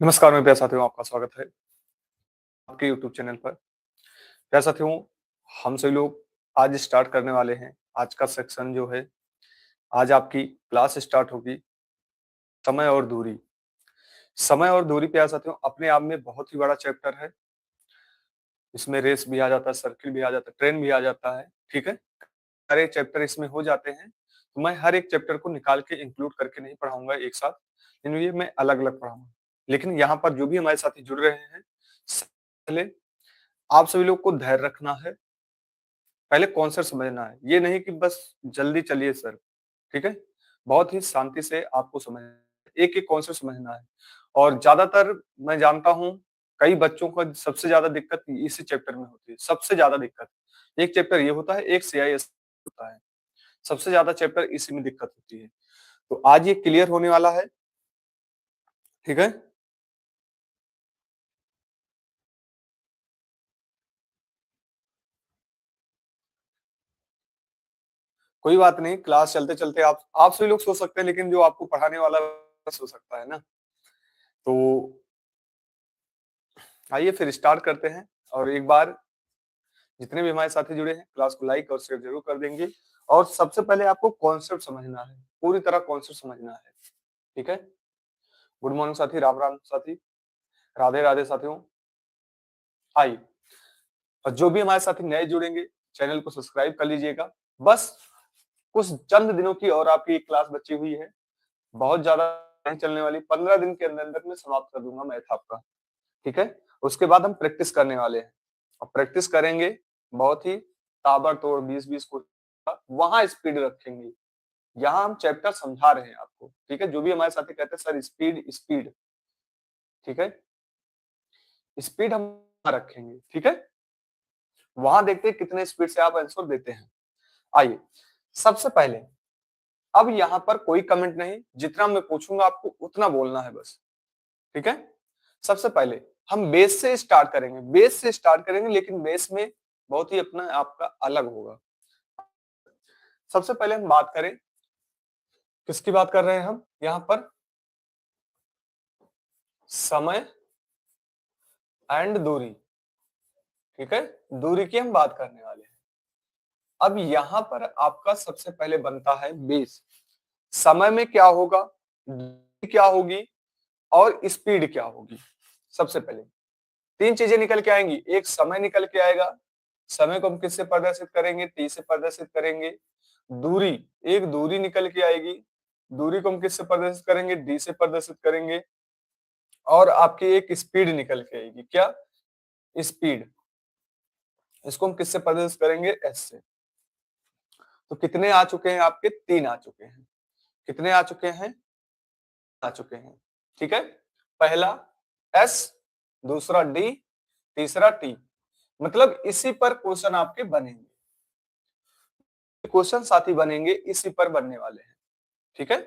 नमस्कार, मैं प्यारे साथियों, आपका स्वागत है आपके यूट्यूब चैनल पर। प्यारे साथियों, हम सभी लोग आज स्टार्ट करने वाले हैं। आज का सेक्शन जो है, आज आपकी क्लास स्टार्ट होगी, समय और दूरी। समय और दूरी प्यारे साथियों अपने आप में बहुत ही बड़ा चैप्टर है। इसमें रेस भी आ जाता है, सर्किल भी आ जाता है, ट्रेन भी आ जाता है, ठीक है? हर एक चैप्टर इसमें हो जाते हैं, तो मैं हर एक चैप्टर को निकाल के इंक्लूड करके नहीं पढ़ाऊँगा एक साथ, लेकिन ये मैं अलग-अलग पढ़ाऊँगा। लेकिन यहाँ पर जो भी हमारे साथी जुड़ रहे हैं, पहले आप सभी लोग को धैर्य रखना है, पहले कॉन्सेप्ट समझना है। ये नहीं कि बस जल्दी चलिए सर, ठीक है? बहुत ही शांति से आपको समझना है, एक-एक कॉन्सेप्ट समझना है। और ज़्यादातर मैं जानता हूँ, कई बच्चों को सबसे ज़्यादा दिक्कत इसी चैप्टर में होती है, सबसे ज़्यादा दिक्कत। एक चैप्टर ये होता है, एक सीआईएस होता है। सबसे ज़्यादा चैप्टर इसी में दिक्कत होती है। तो आज ये क्लियर होने वाला है, ठीक है? कोई बात नहीं, क्लास चलते-चलते आप सभी लोग सो सकते हैं, लेकिन जो आपको पढ़ाने वाला सो सकता है ना। तो आइए फिर स्टार्ट करते हैं और एक बार जितने भी हमारे साथी जुड़े हैं, क्लास को लाइक और शेयर ज़रूर कर देंगे। और सबसे पहले आपको कॉन्सेप्ट समझना है, पूरी तरह कॉन्सेप्ट समझना है, ठीक है? गुड मॉर्निंग साथी, राम-राम साथी, राधे-राधे साथियों, आइए। और जो भी हमारे साथी नए जुड़ेंगे, चैनल को सब्सक्राइब कर लीजिएगा। बस कुछ चंद दिनों की और आपकी एक क्लास बची हुई है, बहुत ज़्यादा नहीं चलने वाली, 15 दिन के अंदर-अंदर मैं समाप्त कर दूँगा मैथ आपका, ठीक है? उसके बाद हम प्रैक्टिस करने वाले हैं और प्रैक्टिस करेंगे बहुत ही ताबड़तोड़ 20-20 क्वेश्चन का, वहाँ स्पीड रखेंगे। यहाँ हम चैप्टर समझा रहे हैं आपको, ठीक है? जो भी हमारे साथी कहते हैं सर स्पीड, स्पीड, ठीक है? स्पीड हम वहाँ रखेंगे, ठीक है? वहाँ देखते हैं कितने स्पीड से आप आंसर देते हैं। आइए, सबसे पहले अब यहाँ पर कोई कमेंट नहीं, जितना मैं पूछूंगा आपको उतना बोलना है बस, ठीक है? सबसे पहले हम बेस से स्टार्ट करेंगे, बेस से स्टार्ट करेंगे, लेकिन बेस में बहुत ही अपना आपका अलग होगा। सबसे पहले हम बात करें, किसकी बात कर रहे हैं हम यहाँ पर? समय एंड दूरी, ठीक है? दूरी की हम बात करने वाले हैं। अब यहाँ पर आपका सबसे पहले बनता है बेस। समय में क्या होगा, दूरी क्या होगी और स्पीड क्या होगी? सबसे पहले तीन चीजें निकल के आएंगी। एक समय निकल के आएगा, समय को हम किससे प्रदर्शित करेंगे? टी से प्रदर्शित करेंगे। दूरी, एक दूरी निकल के आएगी, दूरी को हम किससे प्रदर्शित करेंगे? डी से प्रदर्शित करेंगे। और आपकी एक स्पीड निकल के आएगी, क्या? स्पीड, इसको हम किससे प्रदर्शित करेंगे? एस से। तो कितने आ चुके हैं आपके? तीन आ चुके हैं। कितने आ चुके हैं? आ चुके हैं, ठीक है? पहला एस, दूसरा डी, तीसरा टी। मतलब इसी पर क्वेश्चन आपके बनेंगे, क्वेश्चन साथी बनेंगे इसी पर बनने वाले हैं, ठीक है?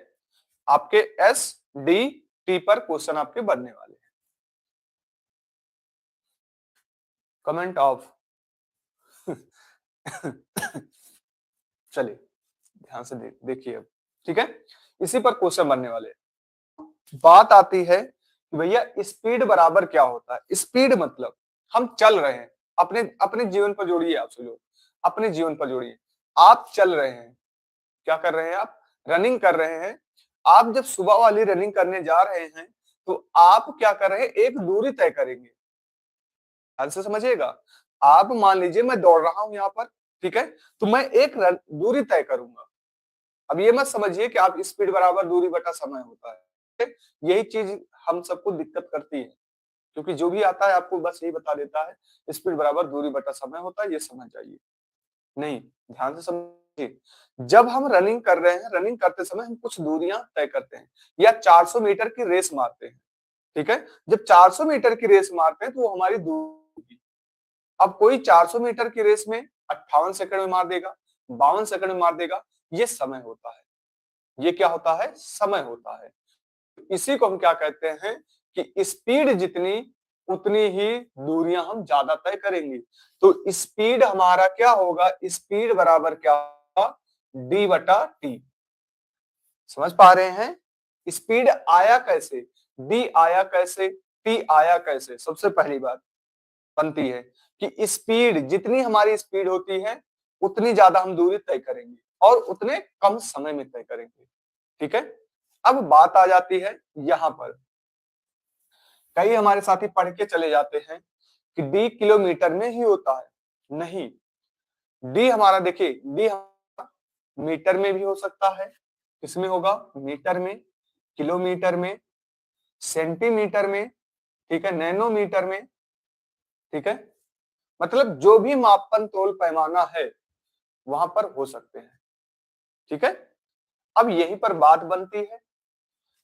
आपके एस डी टी पर क्वेश्चन आपके बनने वाले हैं। कमेंट ऑफ चलिए ध्यान से देखिए अब, ठीक है? इसी पर क्वेश्चन बनने वाले हैं। बात आती है कि भैया स्पीड बराबर क्या होता है? स्पीड मतलब हम चल रहे हैं, अपने अपने जीवन पर जोड़िए, आप सब लोग अपने जीवन पर जोड़िए। आप चल रहे हैं, क्या कर रहे हैं आप? रनिंग कर रहे हैं। आप जब सुबह वाली रनिंग करने जा रहे हैं, तो आप क्या कर रहे हैं? एक दूरी तय करेंगे। ध्यान से समझिएगा। आप मान लीजिए मैं दौड़ रहा हूं यहाँ पर, ठीक है? तो मैं एक दूरी तय करूंगा। अब ये मत समझिए कि आप स्पीड बराबर दूरी बटा समय होता है, ठीक है? यही चीज हम सबको दिक्कत करती है, क्योंकि जो भी आता है आपको बस यही बता देता है स्पीड बराबर दूरी बटा समय होता है, ये समझ जाइए। नहीं, ध्यान से समझिए। जब हम रनिंग कर रहे हैं, रनिंग करते समय हम कुछ दूरियां तय करते हैं या 400 मीटर की रेस मारते हैं, ठीक है? जब 400 मीटर की रेस मारते हैं तो वो हमारी दूरी। अब कोई 400 मीटर की रेस में 58 सेकंड में मार देगा, 52 सेकंड में मार देगा, ये समय होता है। ये क्या होता है? समय होता है। इसी को हम क्या कहते हैं कि स्पीड जितनी उतनी ही दूरियां हम ज्यादा तय करेंगे। तो स्पीड हमारा क्या होगा? स्पीड बराबर क्या होगा? डी बटा टी। समझ पा रहे हैं? स्पीड आया कैसे? डी आया कैसे? टी आया कैसे? सबसे पहली बात बनती है कि स्पीड, जितनी हमारी स्पीड होती है उतनी ज्यादा हम दूरी तय करेंगे और उतने कम समय में तय करेंगे। ठीक है, अब बात आ जाती है यहां पर, कई हमारे साथी पढ़ के चले जाते हैं कि डी किलोमीटर में ही होता है। नहीं, डी हमारा देखिए, डी मीटर में भी हो सकता है। किसमें होगा? मीटर में, किलोमीटर में, सेंटीमीटर में, ठीक है, नैनोमीटर में। ठीक है, मतलब जो भी मापन तोल पैमाना है वहां पर हो सकते हैं। ठीक है, अब यहीं पर बात बनती है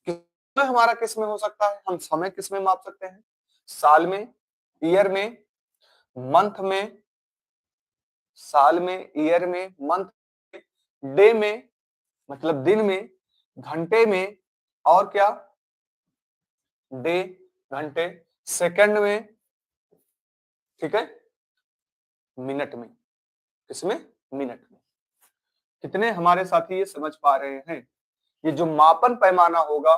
कि समय हमारा किस में हो सकता है? हम समय किस में माप सकते हैं? साल में, ईयर में, मंथ में, साल में, ईयर में, मंथ में, डे में मतलब दिन में, घंटे में, और क्या? डे, घंटे, सेकंड में, ठीक है, मिनट में। किसमें? मिनट में। कितने हमारे साथी ये समझ पा रहे हैं? ये जो मापन पैमाना होगा,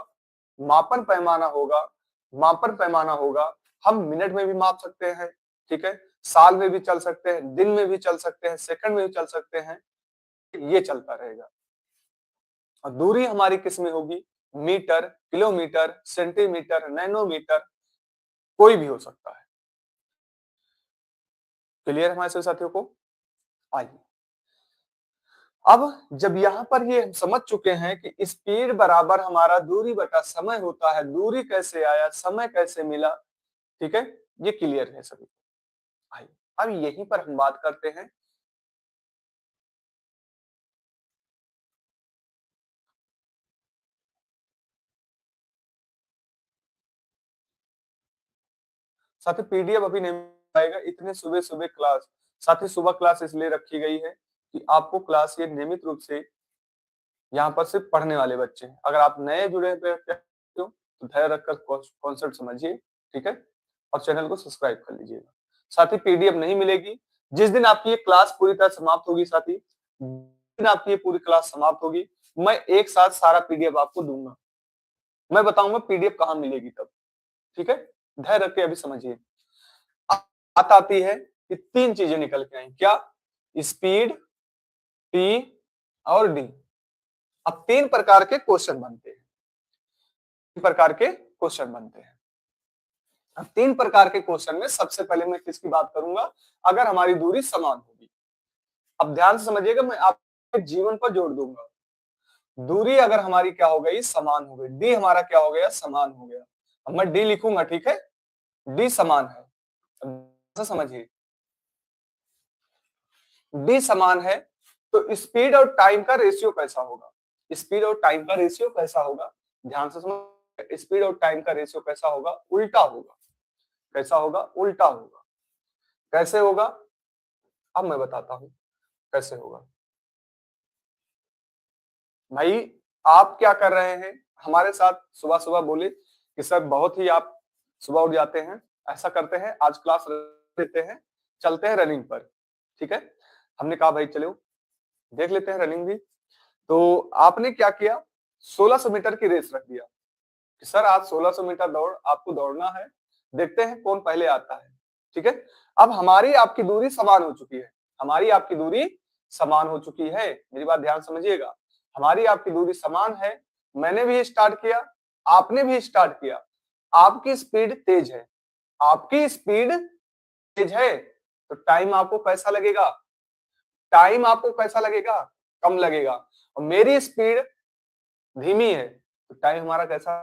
मापन पैमाना होगा, मापन पैमाना होगा, हम मिनट में भी माप सकते हैं। ठीक है, साल में भी चल सकते हैं, दिन में भी चल सकते हैं, सेकंड में भी चल सकते हैं, ये चलता रहेगा। और दूरी हमारी किस में होगी? मीटर, किलोमीटर, सेंटीमीटर, नैनोमीटर, कोई भी हो सकता है। क्लियर है हमारे सभी साथियों को? आइए, अब जब यहां पर ये हम समझ चुके हैं कि स्पीड बराबर हमारा दूरी बटा समय होता है, दूरी कैसे आया, समय कैसे मिला, ठीक है, ये क्लियर है सभी। आइए, अब यहीं पर हम बात करते हैं साथ ही पीडीएफ अभी नहीं आएगा, इतने सुबह सुबह क्लास, साथ ही सुबह क्लास इसलिए रखी गई है कि आपको क्लास ये नियमित रूप से यहाँ पर सिर्फ पढ़ने वाले बच्चे हैं। अगर आप नए जुड़े हैं तो धैर्य रखकर कॉन्सेप्ट समझिए, ठीक है, और चैनल को सब्सक्राइब कर लीजिएगा। साथ ही पीडीएफ नहीं मिलेगी, जिस दिन आपकी ये क्लास पूरी तरह समाप्त होगी साथी, जिस दिन आपकी ये पूरी क्लास समाप्त होगी, मैं एक साथ सारा पीडीएफ आपको दूंगा। मैं बताऊंगा पीडीएफ कहाँ मिलेगी तब, ठीक है, धैर्य रख के अभी समझिए। बात आती है कि तीन चीजें निकल के आई, क्या? स्पीड, टी और डी। अब तीन प्रकार के क्वेश्चन बनते हैं, तीन प्रकार के क्वेश्चन बनते हैं। अब तीन प्रकार के क्वेश्चन में सबसे पहले मैं किसकी बात करूंगा? अगर हमारी दूरी समान होगी। अब ध्यान से समझिएगा, मैं आपके जीवन पर जोड़ दूंगा। दूरी अगर हमारी क्या हो गई? समान हो गई। डी हमारा क्या हो गया? समान हो गया। अब मैं डी लिखूंगा, ठीक है, डी समान है, समझिए, डी समान है तो स्पीड और टाइम का रेशियो कैसा होगा? स्पीड और टाइम का रेशियो कैसा होगा? ध्यान से समझ, स्पीड और टाइम का रेशियो कैसा होगा? उल्टा होगा। कैसा होगा? उल्टा होगा। कैसे होगा? अब मैं बताता हूं कैसे होगा। भाई, आप क्या कर रहे हैं हमारे साथ? सुबह सुबह बोले कि सर बहुत ही आप सुबह उठ जाते हैं। ऐसा करते हैं, आज क्लास लेते हैं, चलते हैं रनिंग पर, ठीक है। हमने कहा भाई चलो देख लेते हैं रनिंग भी। तो आपने क्या किया? 1600 मीटर की रेस रख दिया कि सर आज 1600 मीटर दौड़ आपको दौड़ना है, देखते हैं कौन पहले आता है, ठीक है। अब हमारी आपकी दूरी समान हो चुकी है, हमारी आपकी दूरी समान हो चुकी है, मेरी बात ध्यान समझिएगा। हमारी आपकी दूरी समान है, मैंने भी स्टार्ट किया, आपने भी स्टार्ट किया। आपकी स्पीड तेज है, आपकी स्पीड तेज है, तो टाइम आपको कैसा लगेगा? टाइम आपको कैसा लगेगा? कम लगेगा। और मेरी स्पीड धीमी है तो टाइम हमारा कैसा?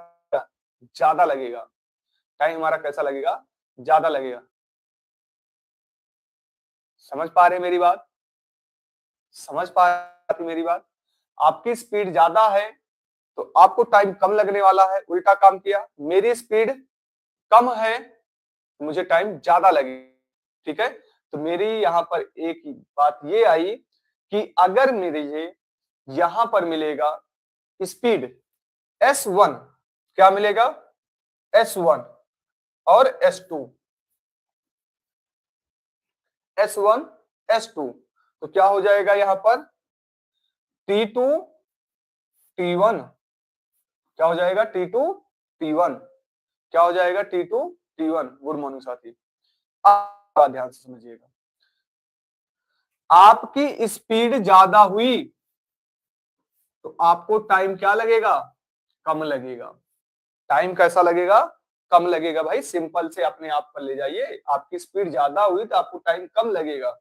ज्यादा लगेगा। टाइम हमारा कैसा लगेगा? ज्यादा लगेगा। समझ पा रहे मेरी बात? समझ पा रही मेरी बात? आपकी स्पीड ज्यादा है तो आपको टाइम कम लगने वाला है, उल्टा काम किया। मेरी स्पीड कम है, मुझे टाइम ज्यादा लगेगा, ठीक है। तो मेरी यहाँ पर एक ही बात ये आई कि अगर मेरे ये यहां पर मिलेगा स्पीड S1, क्या मिलेगा? S1 और S2, S1 S2, तो क्या हो जाएगा यहां पर? T2 T1, क्या हो जाएगा? T2 T1। क्या हो जाएगा, T2 T1। गुड मॉर्निंग साथी। आप ध्यान से समझिएगा, आपकी स्पीड ज्यादा हुई तो आपको टाइम क्या लगेगा, कम लगेगा। टाइम कैसा लगेगा, कम लगेगा। भाई सिंपल से अपने आप पर ले जाइए, आपकी स्पीड ज्यादा हुई तो आपको टाइम कम लगेगा,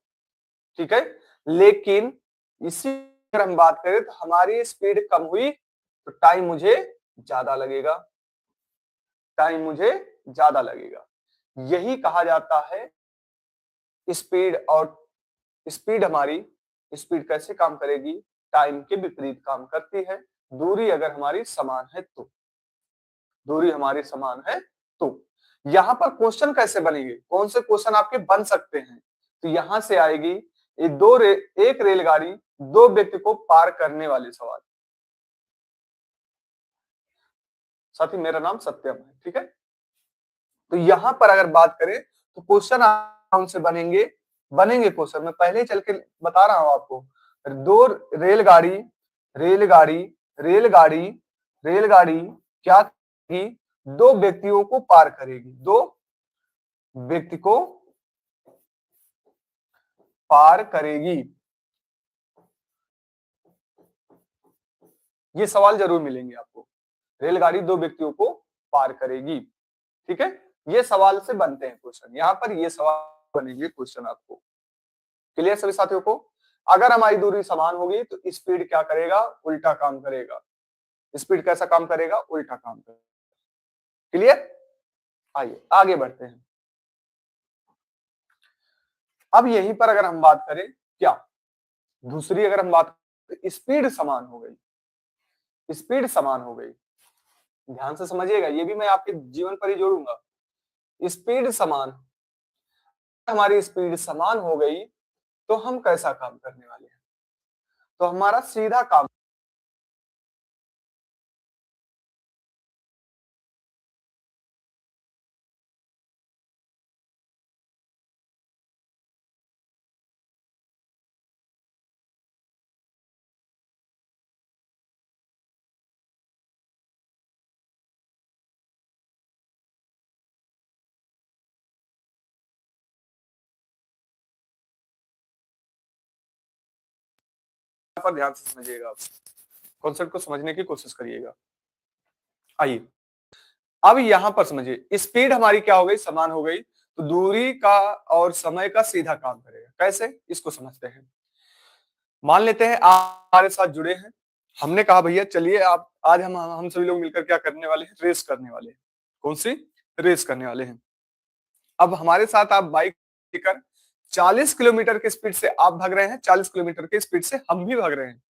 ठीक है। लेकिन इसी अगर हम बात करें तो हमारी स्पीड कम हुई तो टाइम मुझे ज्यादा लगेगा, टाइम मुझे ज्यादा लगेगा। यही कहा जाता है स्पीड। और स्पीड हमारी, स्पीड कैसे काम करेगी, टाइम के विपरीत काम करती है। दूरी अगर हमारी समान है तो, दूरी हमारी समान है तो। यहां पर क्वेश्चन कैसे बनेंगे, कौन से क्वेश्चन आपके बन सकते हैं, तो यहां से आएगी ये एक रेलगाड़ी दो व्यक्ति को पार करने वाले सवाल। साथी मेरा नाम सत्यम है, ठीक है। तो यहां पर अगर बात करें तो क्वेश्चन कौन से बनेंगे, बनेंगे क्वेश्चन मैं पहले ही चल के बता रहा हूं आपको। दो रेलगाड़ी रेलगाड़ी रेलगाड़ी रेलगाड़ी क्या करेगी, दो व्यक्तियों को पार करेगी, दो व्यक्ति को पार करेगी। ये सवाल जरूर मिलेंगे आपको, रेलगाड़ी दो व्यक्तियों को पार करेगी, ठीक है। ये सवाल से बनते हैं क्वेश्चन, यहाँ पर ये सवाल बनेंगे क्वेश्चन आपको। क्लियर सभी साथियों को। अगर हमारी दूरी समान होगी तो स्पीड क्या करेगा, उल्टा काम करेगा। स्पीड कैसा काम करेगा, उल्टा काम करेगा। क्लियर। आइए आगे बढ़ते हैं। अब यहीं पर अगर हम बात करें क्या, दूसरी अगर हम बात करें, स्पीड समान हो गई, स्पीड समान हो गई। ध्यान से समझिएगा, ये भी मैं आपके जीवन पर ही जोड़ूंगा। स्पीड समान, हमारी स्पीड समान हो गई तो हम कैसा काम करने वाले हैं, तो हमारा सीधा काम। पर ध्यान से समझिएगा, आप कॉन्सेप्ट को समझने की कोशिश करिएगा। आइए अब यहां पर समझिए, स्पीड हमारी क्या हो गई, समान हो गई, तो दूरी का और समय का सीधा काम करेगा। कैसे, इसको समझते हैं। मान लेते हैं आप हमारे साथ जुड़े हैं, हमने कहा भैया चलिए आप आज हम सभी लोग मिलकर क्या करने वाले हैं, रेस करने वाले हैं। कौन सी, रेस करने वाले हैं। अब हमारे साथ आप बाइक लेकर 40 किलोमीटर की स्पीड से आप भाग रहे हैं, 40 किलोमीटर की स्पीड से हम भी भाग रहे हैं।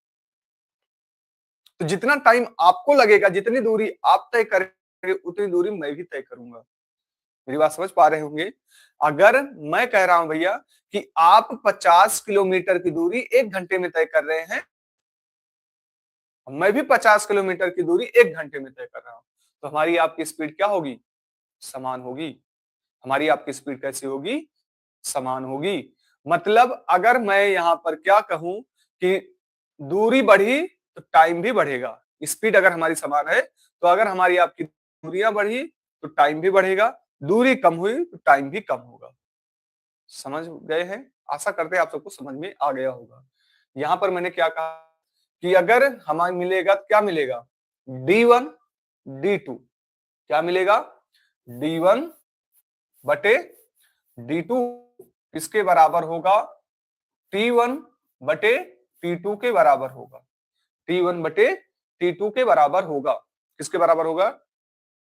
तो जितना टाइम आपको लगेगा, जितनी दूरी आप तय करेंगे उतनी दूरी मैं भी तय करूंगा। मेरी बात समझ पा रहे होंगे। अगर मैं कह रहा हूं भैया कि आप 50 किलोमीटर की दूरी 1 घंटे में तय कर रहे हैं, मैं भी 50 किलोमीटर की दूरी 1 घंटे में तय कर रहा हूं, तो हमारी आपकी स्पीड क्या होगी, समान होगी। हमारी आपकी स्पीड कैसी होगी, समान होगी। मतलब अगर मैं यहां पर क्या कहूं कि दूरी बढ़ी तो टाइम भी बढ़ेगा। स्पीड अगर हमारी समान है तो अगर हमारी आपकी दूरियां बढ़ी तो टाइम भी बढ़ेगा, दूरी कम हुई तो टाइम भी कम होगा। समझ गए हैं, आशा करते हैं आप सबको समझ में आ गया होगा। यहां पर मैंने क्या कहा कि अगर हमें मिलेगा तो क्या मिलेगा, D1 D2, क्या मिलेगा, D1 बटे D2 किसके बराबर होगा, T1 बटे T2 के बराबर होगा। T1 बटे T2 के बराबर होगा, किसके बराबर होगा,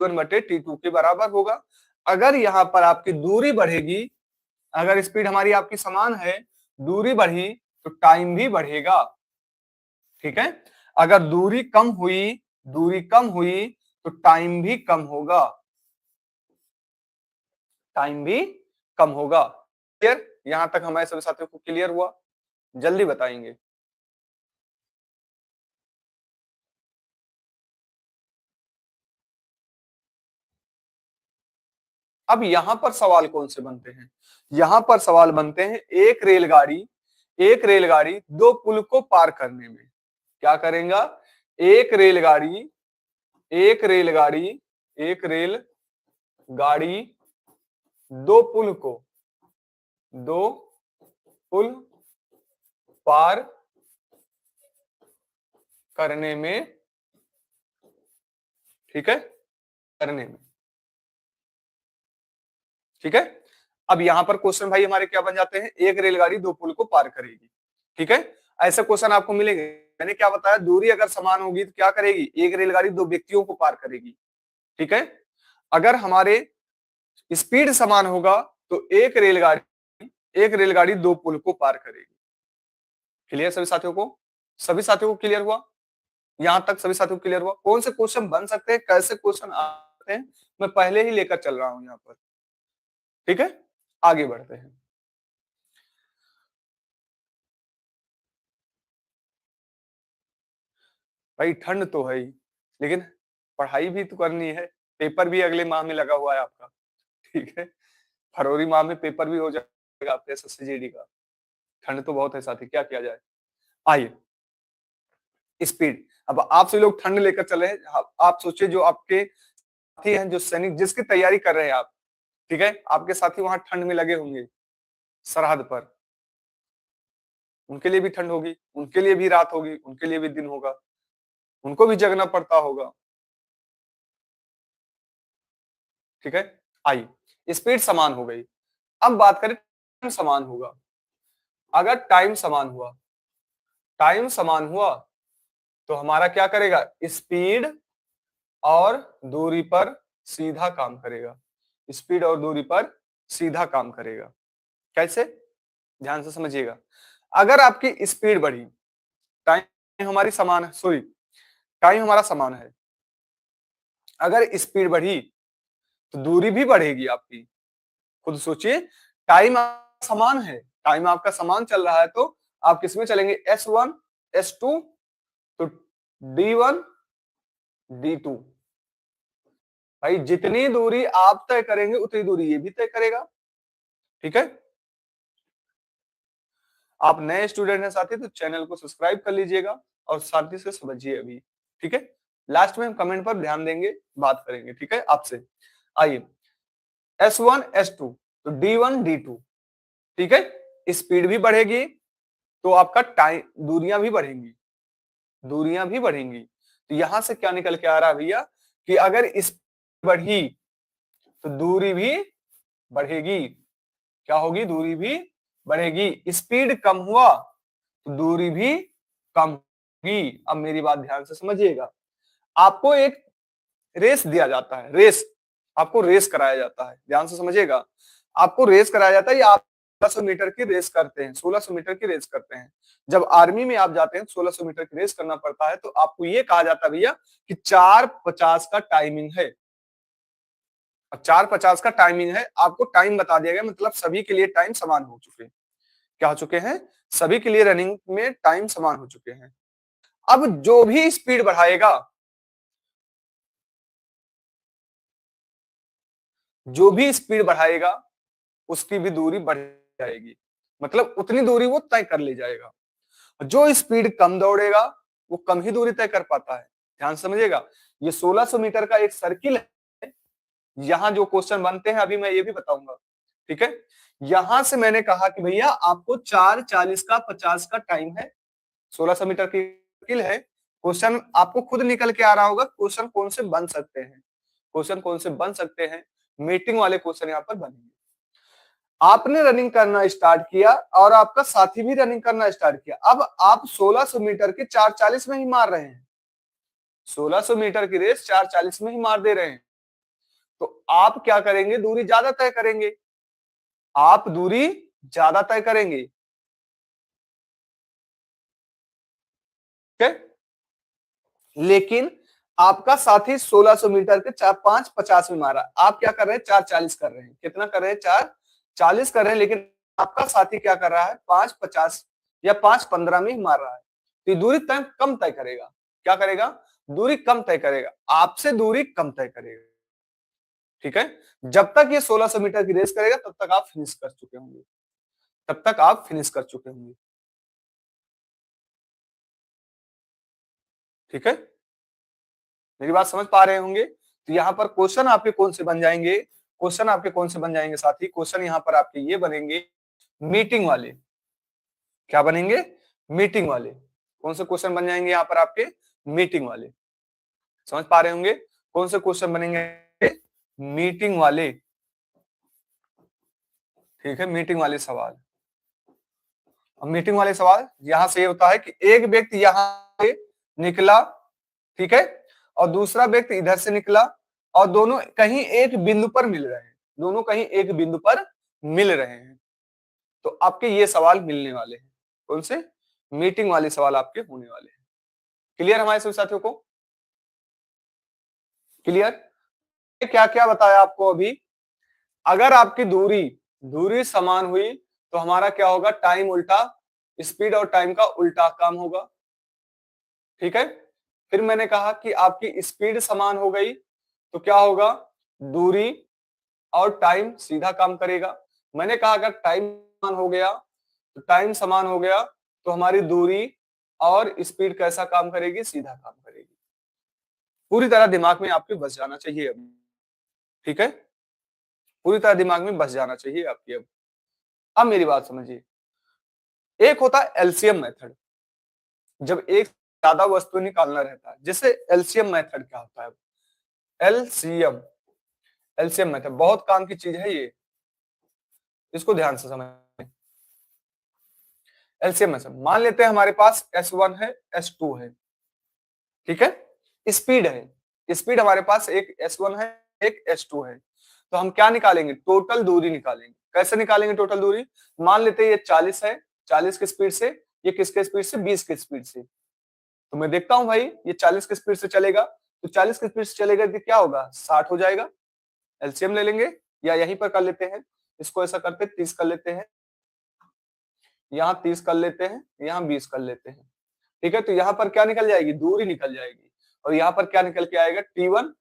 T1 बटे T2 के बराबर होगा। अगर यहां पर आपकी दूरी बढ़ेगी, अगर स्पीड हमारी आपकी समान है, दूरी बढ़ी तो टाइम भी बढ़ेगा, ठीक है। अगर दूरी कम हुई, दूरी कम हुई तो टाइम भी कम होगा, टाइम भी कम होगा। क्लियर, यहां तक हमारे सभी साथियों को क्लियर हुआ, जल्दी बताएंगे। अब यहां पर सवाल कौन से बनते हैं, यहां पर सवाल बनते हैं एक रेलगाड़ी दो पुल को पार करने में क्या करेगा, एक रेलगाड़ी एक रेलगाड़ी एक रेलगाड़ी गाड़ी दो पुल पार करने में, ठीक है, करने में, ठीक है। अब यहां पर क्वेश्चन भाई हमारे क्या बन जाते हैं, एक रेलगाड़ी दो पुल को पार करेगी, ठीक है। ऐसे क्वेश्चन आपको मिलेंगे। मैंने क्या बताया, दूरी अगर समान होगी तो क्या करेगी, एक रेलगाड़ी दो व्यक्तियों को पार करेगी, ठीक है। अगर हमारे स्पीड समान होगा तो एक रेलगाड़ी दो पुल को पार करेगी। क्लियर सभी साथियों को, सभी साथियों को क्लियर हुआ, यहां तक सभी साथियों को क्लियर हुआ। कौन से क्वेश्चन बन सकते हैं, कैसे क्वेश्चन आते हैं, मैं पहले ही लेकर चल रहा हूं यहां पर, ठीक है। आगे बढ़ते हैं। भाई ठंड तो है ही, लेकिन पढ़ाई भी तो करनी है, पेपर भी अगले माह में लगा हुआ है आपका, ठीक है। फरवरी माह में पेपर भी हो जाएगा आपके एसएससी जीडी का। ठंड तो बहुत है साथी, क्या किया जाए। आइए, स्पीड। अब आपसे लोग ठंड लेकर चले हैं, आप सोचिए जो आपके साथी हैं, जो सैनिक जिसकी तैयारी कर रहे हैं आप, ठीक है, आपके साथी वहां ठंड में लगे होंगे सरहद पर, उनके लिए भी ठंड होगी, उनके लिए भी रात होगी, उनके लिए भी दिन होगा, उनको भी जगना पड़ता होगा, ठीक है। आइए, स्पीड समान हो गई। अब बात करें टाइम समान होगा। अगर टाइम समान हुआ तो हमारा क्या करेगा, स्पीड और दूरी पर सीधा काम करेगा, स्पीड और दूरी पर सीधा काम करेगा। कैसे, ध्यान से समझिएगा। अगर आपकी स्पीड बढ़ी, टाइम हमारी समान है, सॉरी, टाइम हमारा समान है, अगर स्पीड बढ़ी तो दूरी भी बढ़ेगी आपकी। खुद सोचिए, टाइम समान है, टाइम आपका समान चल रहा है, तो आप किसमें चलेंगे, S1 S2, तो D1 D2। भाई जितनी दूरी आप तय करेंगे उतनी दूरी ये भी तय करेगा, ठीक है। आप नए स्टूडेंट हैं साथी, तो चैनल को सब्सक्राइब कर लीजिएगा और शांति से समझिए अभी, ठीक है। लास्ट में हम कमेंट पर ध्यान देंगे, बात करेंगे, ठीक है आपसे। आइए, S1 S2, तो D1 D2, ठीक है। स्पीड भी बढ़ेगी तो आपका टाइम, दूरियां भी बढ़ेंगी। तो यहां से क्या निकल के आ रहा है भैया, कि अगर स्पीड बढ़ी तो दूरी भी बढ़ेगी। क्या होगी, दूरी भी बढ़ेगी। स्पीड कम हुआ तो दूरी भी कम होगी। अब मेरी बात ध्यान से समझिएगा। आपको एक रेस दिया जाता है, रेस, आपको रेस कराया जाता है, ध्यान से समझिएगा। आपको रेस कराया जाता है, या आप 1600 मीटर की रेस करते हैं, 1600 मीटर की रेस करते हैं। जब आर्मी में आप जाते हैं 1600 मीटर की रेस करना पड़ता है, तो आपको ये कहा जाता है भैया कि 4:50 का टाइमिंग है। और 4:50 का टाइमिंग है, आपको टाइम बता दिया गया, मतलब सभी के लिए टाइम समान हो चुके हैं। क्या हो चुके हैं, सभी के लिए रनिंग में टाइम समान हो चुके हैं। अब जो भी स्पीड बढ़ाएगा, जो भी स्पीड बढ़ाएगा उसकी भी दूरी बढ़ जाएगी, मतलब उतनी दूरी वो तय कर ले जाएगा। जो स्पीड कम दौड़ेगा वो कम ही दूरी तय कर पाता है। ध्यान समझिएगा, ये 1600 मीटर का एक सर्किल है। यहां जो क्वेश्चन बनते हैं अभी मैं ये भी बताऊंगा, ठीक है। यहां से मैंने कहा कि भैया आपको 4:40 का 50 का टाइम है, 1600 मीटर की सर्किल है। क्वेश्चन आपको खुद निकल के आ रहा होगा, क्वेश्चन कौन से बन सकते हैं, क्वेश्चन कौन से बन सकते हैं, मीटिंग वाले क्वेश्चन यहाँ पर बनेंगे। आपने रनिंग करना स्टार्ट किया और आपका साथी भी रनिंग करना स्टार्ट किया। अब आप 1600 मीटर के 4:40 में ही मार रहे हैं, 1600 मीटर की रेस 4:40 में ही मार दे रहे हैं। तो आप क्या करेंगे, दूरी ज्यादा तय करेंगे, आप दूरी ज्यादा तय करेंगे, ठीक है। लेकिन आपका साथी 1600 मीटर के 5:50 में मारा, आप क्या कर रहे हैं, 4:40 कर रहे हैं। कितना कर रहे हैं, 4:40 कर रहे हैं, लेकिन आपका साथी क्या कर रहा है, 5:50 या 5:15 में ही मार रहा है। तो दूरी तय कम तय करेगा, क्या करेगा, दूरी कम तय करेगा, आपसे दूरी कम तय करेगा, ठीक है। जब तक ये 1600 मीटर की रेस करेगा तब तक आप फिनिश कर चुके होंगे, तब तक आप फिनिश कर चुके होंगे, ठीक है। मेरी बात समझ पा रहे होंगे। तो यहाँ पर क्वेश्चन आपके कौन से बन जाएंगे, क्वेश्चन आपके कौन से बन जाएंगे साथी? क्वेश्चन यहाँ पर आपके ये बनेंगे मीटिंग वाले। क्या बनेंगे? मीटिंग वाले। कौन से क्वेश्चन बन जाएंगे यहाँ पर आपके? मीटिंग वाले। समझ पा रहे होंगे कौन से क्वेश्चन बनेंगे? मीटिंग वाले। ठीक है, मीटिंग वाले सवाल। अब मीटिंग वाले सवाल यहां से ये होता है कि एक व्यक्ति यहां से निकला, ठीक है, और दूसरा व्यक्ति इधर से निकला और दोनों कहीं एक बिंदु पर मिल रहे हैं, दोनों कहीं एक बिंदु पर मिल रहे हैं। तो आपके ये सवाल मिलने वाले हैं। कौन से? मीटिंग वाले सवाल आपके होने वाले हैं। क्लियर हमारे सभी साथियों को? क्लियर? क्या क्या बताया आपको अभी? अगर आपकी दूरी दूरी समान हुई तो हमारा क्या होगा? टाइम उल्टा, स्पीड और टाइम का उल्टा काम होगा। ठीक है, फिर मैंने कहा कि आपकी स्पीड समान हो गई तो क्या होगा? दूरी और टाइम सीधा काम करेगा। मैंने कहा अगर टाइम समान हो गया तो टाइम समान हो गया तो हमारी दूरी और स्पीड कैसा काम करेगी? सीधा काम करेगी। पूरी तरह दिमाग में आपके बस जाना चाहिए अब। ठीक है, पूरी तरह दिमाग में बस जाना चाहिए आपकी। अब मेरी बात समझिए। एक होता है एलसीएम मेथड, जब एक ज्यादा वस्तु निकालना रहता है। जैसे एलसीएम मेथड क्या होता है? एलसीएम एलसीएम मेथड बहुत काम की चीज है ये, इसको ध्यान से समझ। एलसीएम मेथड मान लेते हैं हमारे पास S1 है, S2 है, ठीक है, स्पीड है, स्पीड हमारे पास एक S1 है, एक S2 है। तो हम क्या निकालेंगे? टोटल दूरी निकालेंगे। कैसे निकालेंगे टोटल दूरी? मान लेते हैं ये 40 है, 40 की स्पीड से, ये किसके स्पीड से? 20 की स्पीड से। तो मैं देखता हूं भाई ये 40 की स्पीड से चलेगा, तो 40 की स्पीड से चलेगा तो क्या होगा? 60 हो जाएगा। एलसीएम ले लेंगे या यहीं पर कर लेते हैं, इसको ऐसा करते 30 कर लेते हैं, यहाँ 30 कर लेते हैं, यहाँ 20 कर लेते हैं। ठीक है, तो यहाँ पर क्या निकल जाएगी? दूरी निकल जाएगी। और यहाँ पर क्या निकल के आएगा? T1।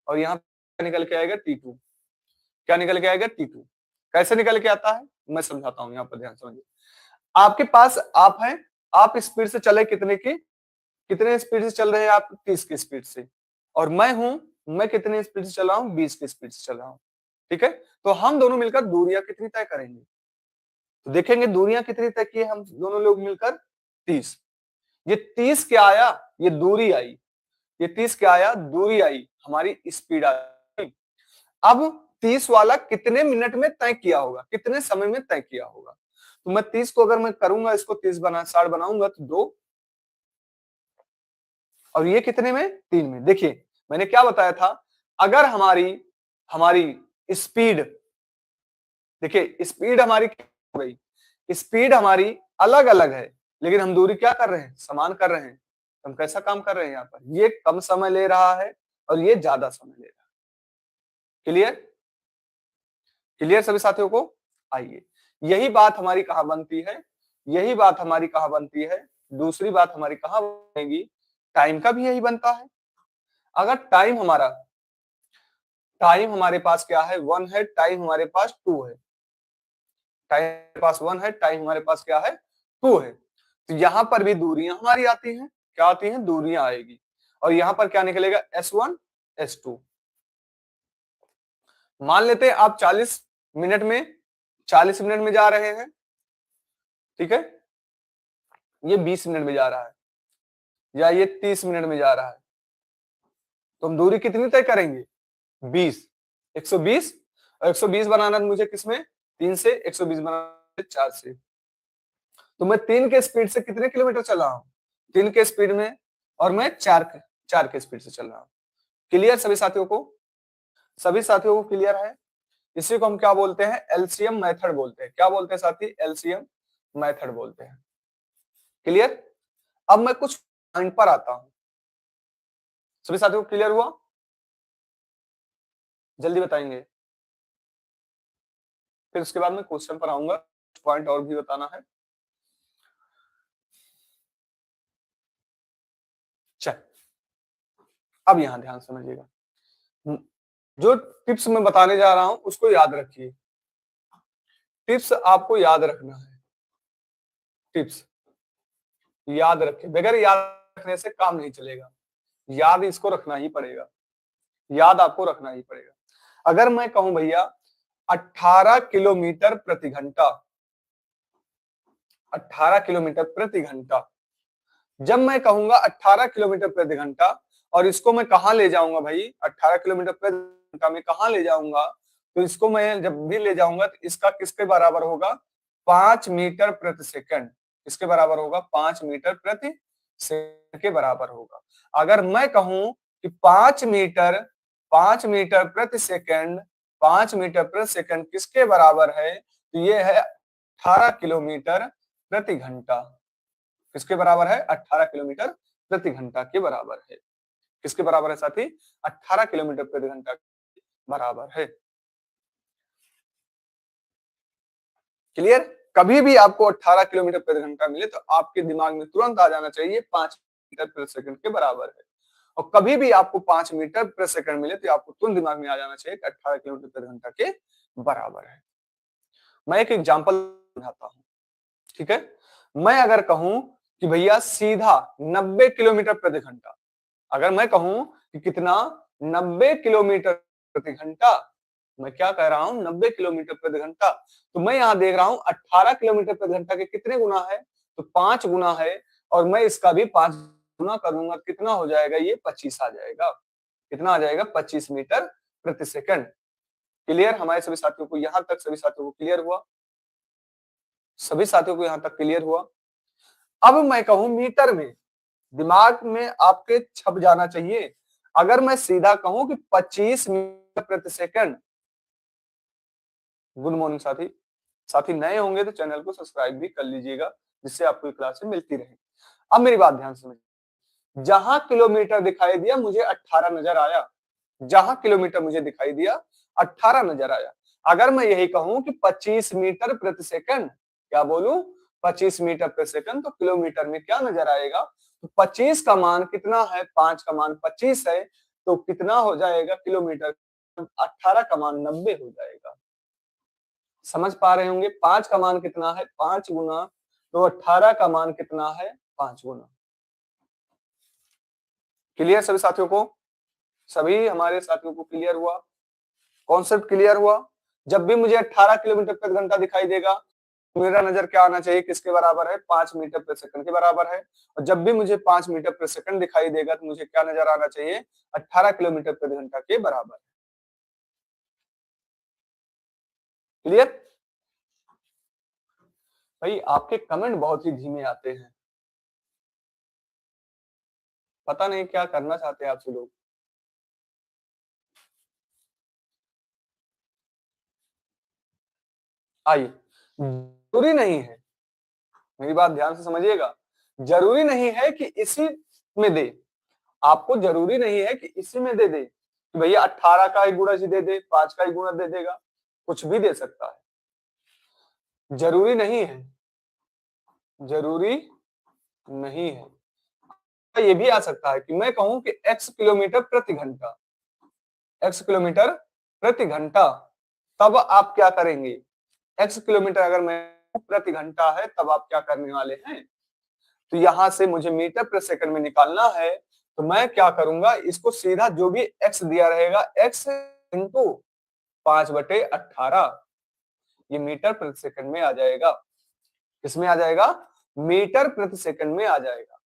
और यहाँ क्या निकल के आएगा? T2। क्या निकल के आएगा? T2। कैसे निकल के आता है मैं समझाता हूँ, यहाँ पर ध्यान समझिए। आपके पास आप हैं, आप स्पीड से चले कितने की? कितने स्पीड से चल रहे हैं आप? 30 की स्पीड से। और मैं हूं, मैं कितने स्पीड से चल रहा हूं? 20 की स्पीड से चल रहा हूं। ठीक है, तो हम दोनों मिलकर दूरियां कितनी तय करेंगे? तो देखेंगे दूरियां कितनी तय की हम दोनों लोग मिलकर? 30। ये 30 क्या आया? ये दूरी आई। ये 30 क्या आया? दूरी आई, हमारी स्पीड आई। अब 30 वाला कितने मिनट में तय किया होगा? कितने समय में तय किया होगा? तो मैं 30 को अगर मैं करूंगा, इसको 30 बना 60 बनाऊंगा तो 2, और ये कितने में? 3 में। देखिए मैंने क्या बताया था, अगर हमारी हमारी स्पीड, देखिए स्पीड हमारी हो गई, स्पीड हमारी अलग अलग है लेकिन हम दूरी क्या कर रहे हैं? समान कर रहे हैं। हम कैसा काम कर रहे हैं? यहाँ पर ये कम समय ले रहा है और ये ज्यादा समय ले रहा है। क्लियर? क्लियर सभी साथियों को? आइए, यही बात हमारी कहां बनती है? यही बात हमारी कहां बनती है? दूसरी बात हमारी कहां बनेगी? टाइम का भी यही बनता है। अगर टाइम हमारे पास क्या है? 1 है, टाइम हमारे पास 2 है। टाइम हमारे पास 1 है, टाइम हमारे पास क्या है? 2 है। तो यहां पर भी दूरियां हमारी आती हैं। क्या आती हैं? दूरियां आएगी। और यहां पर क्या निकलेगा? S1 S2। मान लेते हैं आप 40 मिनट में जा रहे हैं, ठीक है, ये 20 मिनट में जा रहा है, या ये 30 मिनट में जा रहा है, तो हम दूरी कितनी तय करेंगे? 20। 120। और 120 बनाना मुझे किसमें? 3 से। 120 बनाना 4 से। तो मैं 3 के स्पीड से कितने किलोमीटर चल रहा हूँ? 3 के स्पीड में, और मैं 4 के स्पीड से चल रहा हूँ। क्लियर सभी साथियों को? सभी साथियों को क्लियर है? इसी को हम क्या बोलते हैं? एलसीएम मेथड बोलते हैं। क्या बोलते हैं साथी? एलसीएम मेथड बोलते हैं। क्लियर? अब मैं कुछ पॉइंट पर आता हूं। सभी साथियों को क्लियर हुआ? जल्दी बताएंगे, फिर उसके बाद मैं क्वेश्चन पर आऊंगा, पॉइंट और भी बताना है। चल, अब यहां ध्यान समझिएगा, जो टिप्स मैं बताने जा रहा हूं उसको याद रखिए। टिप्स आपको याद रखना है। टिप्स याद रखिए, बगैर याद रखने से काम नहीं चलेगा। याद इसको रखना ही पड़ेगा, याद आपको रखना ही पड़ेगा। अगर मैं कहूं भैया 18 किलोमीटर प्रति घंटा, 18 किलोमीटर प्रति घंटा, जब मैं कहूंगा 18 किलोमीटर प्रति घंटा और इसको मैं कहां ले जाऊंगा भाई, 18 किलोमीटर प्रति घंटा में कहां ले जाऊंगा, तो इसको मैं जब भी ले जाऊंगा तो इसका किसके बराबर होगा, 5 मीटर प्रति सेकंड। किसके बराबर होगा, 5 मीटर प्रति सेकंड के बराबर होगा। अगर मैं कहूं कि 5 मीटर प्रति सेकंड, 5 मीटर प्रति सेकंड किसके बराबर है, तो ये है 18 किलोमीटर प्रति घंटा। किसके बराबर है, 18 किलोमीटर प्रति घंटा के बराबर है। किसके बराबर है साथी, 18 किलोमीटर प्रति घंटा के बराबर है। क्लियर। कभी भी आपको 18 किलोमीटर प्रति घंटा मिले तो आपके दिमाग में तुरंत आ जाना चाहिए 5 मीटर प्रति सेकंड के बराबर है। और कभी भी आपको 5 मीटर प्रति सेकंड मिले तो आपको तुरंत दिमाग में आ जाना चाहिए कि 18 किलोमीटर प्रति घंटा के बराबर है। मैं एक एग्जांपल समझाता हूं, ठीक है। मैं अगर कहूं कि भैया सीधा 90 किलोमीटर प्रति घंटा, अगर मैं कहूं कि कितना, 90 किलोमीटर प्रति घंटा, मैं क्या कह रहा हूं 90 किलोमीटर प्रति घंटा, तो मैं यहां देख रहा हूं 18 किलोमीटर प्रति घंटा के कितने गुना है, तो 5 गुना है। और मैं इसका भी 5 गुना करूंगा, कितना हो जाएगा, ये 25 आ जाएगा। कितना आ जाएगा, 25 मीटर प्रति सेकंड। क्लियर, हमारे सभी साथियों को यहां तक, सभी साथियों को क्लियर हुआ, सभी साथियों को यहां तक क्लियर हुआ। अब मैं कहूं मीटर में, दिमाग में आपके छप जाना चाहिए। अगर मैं सीधा कहूं कि 25 मीटर प्रति सेकंड, गुड मॉर्निंग साथी, साथी नए होंगे तो चैनल को सब्सक्राइब भी कर लीजिएगा, जिससे आपको क्लासें मिलती रहे। अब मेरी बात ध्यान से समझिए, जहां किलोमीटर दिखाई दिया मुझे 18 नजर आया, जहां किलोमीटर मुझे दिखाई दिया 18 नजर आया। अगर मैं यही कहूं कि 25 मीटर प्रति सेकंड, क्या बोलूं, 25 मीटर प्रति सेकंड, तो किलोमीटर में क्या नजर आएगा, तो 25 का मान कितना है, 5 का मान 25 है, तो कितना हो जाएगा किलोमीटर, 18 का मान 90 हो जाएगा। समझ पा रहे होंगे, 5 का मान कितना है, 5 गुना, तो 18 का मान कितना है, 5 गुना। क्लियर सभी साथियों को, सभी हमारे साथियों को क्लियर हुआ, कॉन्सेप्ट क्लियर हुआ। जब भी मुझे 18 किलोमीटर प्रति घंटा दिखाई देगा, मेरा नजर क्या आना चाहिए, किसके बराबर है, 5 मीटर प्रति सेकंड के बराबर है। और जब भी मुझे 5 मीटर प्रति सेकंड दिखाई देगा तो मुझे क्या नजर आना चाहिए, 18 किलोमीटर प्रति घंटा के बराबर। क्लियर। भाई आपके कमेंट बहुत ही धीमे आते हैं, पता नहीं क्या करना चाहते हैं आपसे लोग। आइए, जरूरी नहीं है, मेरी बात ध्यान से समझिएगा, जरूरी नहीं है कि इसी में दे, आपको जरूरी नहीं है कि इसी में दे दे कि भैया 18 का ही गुणज दे दे, 5 का ही गुणज दे देगा, कुछ भी दे सकता है, जरूरी नहीं है, जरूरी नहीं है। ये भी आ सकता है कि मैं कहूं कि x किलोमीटर प्रति घंटा, x किलोमीटर प्रति घंटा, तब आप क्या करेंगे, x किलोमीटर अगर मैं प्रति घंटा है तब आप क्या करने वाले हैं, तो यहां से मुझे मीटर प्रति सेकंड में निकालना है, तो मैं क्या करूंगा, इसको सीधा जो भी x दिया रहेगा x इंटू 5/18, ये मीटर प्रति सेकंड में आ जाएगा। किसमें आ जाएगा, मीटर प्रति सेकंड में आ जाएगा।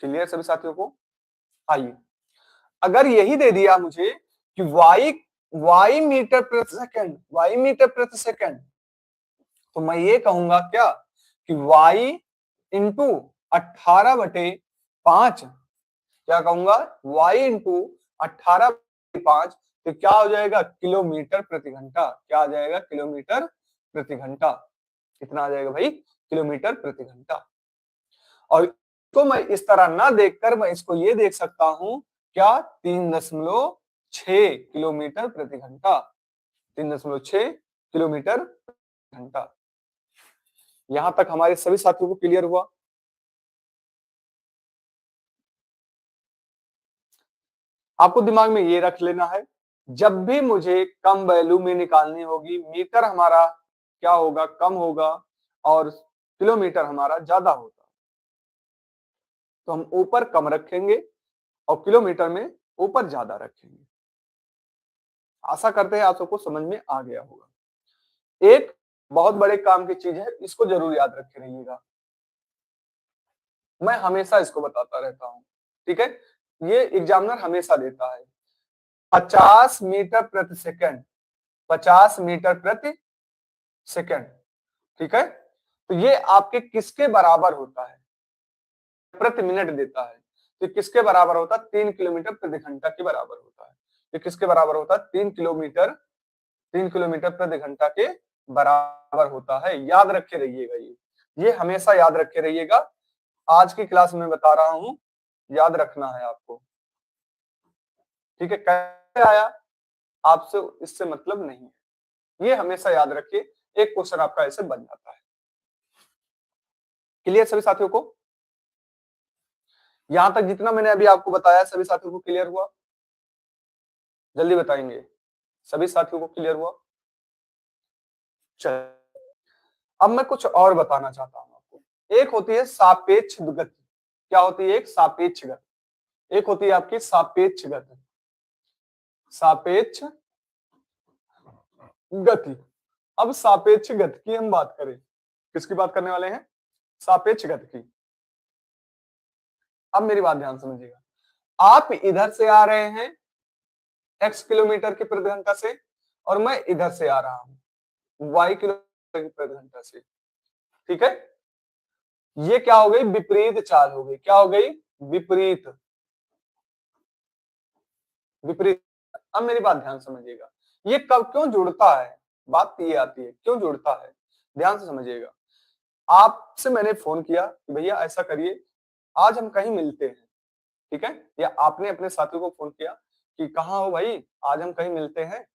क्लियर सभी साथियों को। आइए, अगर यही दे दिया मुझे कि y मीटर प्रति सेकंड, y मीटर प्रति सेकंड, तो मैं ये कहूंगा क्या कि y इंटू 18/5, क्या कहूंगा, y इंटू 18/5, तो क्या हो जाएगा, किलोमीटर प्रति घंटा। क्या आ जाएगा, किलोमीटर प्रति घंटा। कितना आ जाएगा भाई, किलोमीटर प्रति घंटा। और तो मैं इस तरह ना देखकर मैं इसको ये देख सकता हूं, क्या, 3.6 किलोमीटर प्रति घंटा, 3.6 किलोमीटर घंटा। यहां तक हमारे सभी साथियों को क्लियर हुआ। आपको दिमाग में ये रख लेना है, जब भी मुझे कम वैल्यू में निकालनी होगी, मीटर हमारा क्या होगा, कम होगा, और किलोमीटर हमारा ज्यादा होगा, तो हम ऊपर कम रखेंगे और किलोमीटर में ऊपर ज्यादा रखेंगे। आशा करते हैं आप सबको समझ में आ गया होगा। एक बहुत बड़े काम की चीज है, इसको जरूर याद रखे रहिएगा, मैं हमेशा इसको बताता रहता हूँ, ठीक है। ये एग्जामिनर हमेशा देता है 50 मीटर प्रति सेकंड, 50 मीटर प्रति सेकंड, ठीक है। तो ये आपके किसके बराबर होता है, प्रति मिनट देता है, तो किसके बराबर होता है, 3 किलोमीटर प्रति घंटा के बराबर होता है। ये किसके बराबर होता है, 3 किलोमीटर प्रति घंटा के बराबर होता है। याद रखे रहिएगा, ये हमेशा याद रखे रहिएगा। आज की क्लास में बता रहा हूं, याद रखना है आपको, ठीक है। कैसे आया आपसे इससे मतलब नहीं है, ये हमेशा याद रखिए, एक क्वेश्चन आपका ऐसे बन जाता है। क्लियर सभी साथियों को? यहां तक जितना मैंने अभी आपको बताया सभी साथियों को क्लियर हुआ? जल्दी बताएंगे, सभी साथियों को क्लियर हुआ? चल, अब मैं कुछ और बताना चाहता हूं आपको। एक होती है सापेक्ष गति, क्या होती है, एक सापेक्ष गति, एक होती है आपकी सापेक्ष गति, सापेक्ष गति। अब सापेक्ष गति की हम बात करें, किसकी बात करने वाले हैं, सापेक्ष गति की। अब मेरी बात ध्यान समझिएगा, आप इधर से आ रहे हैं x किलोमीटर की प्रति घंटा से, और मैं इधर से आ रहा हूं y किलोमीटर की प्रति घंटा से, ठीक है। ये क्या हो गई, विपरीत चाल हो गई, क्या हो गई, विपरीत, विपरीत। अब मेरी बात ध्यान समझिएगा, ये कब क्यों जुड़ता है, बात ये आती है क्यों जुड़ता है, ध्यान से समझिएगा। आपसे मैंने फोन किया कि भैया ऐसा करिए, आज हम कहीं मिलते हैं, ठीक है, या आपने अपने साथियों को फोन किया कि कहाँ हो भाई, आज हम कहीं मिलते हैं,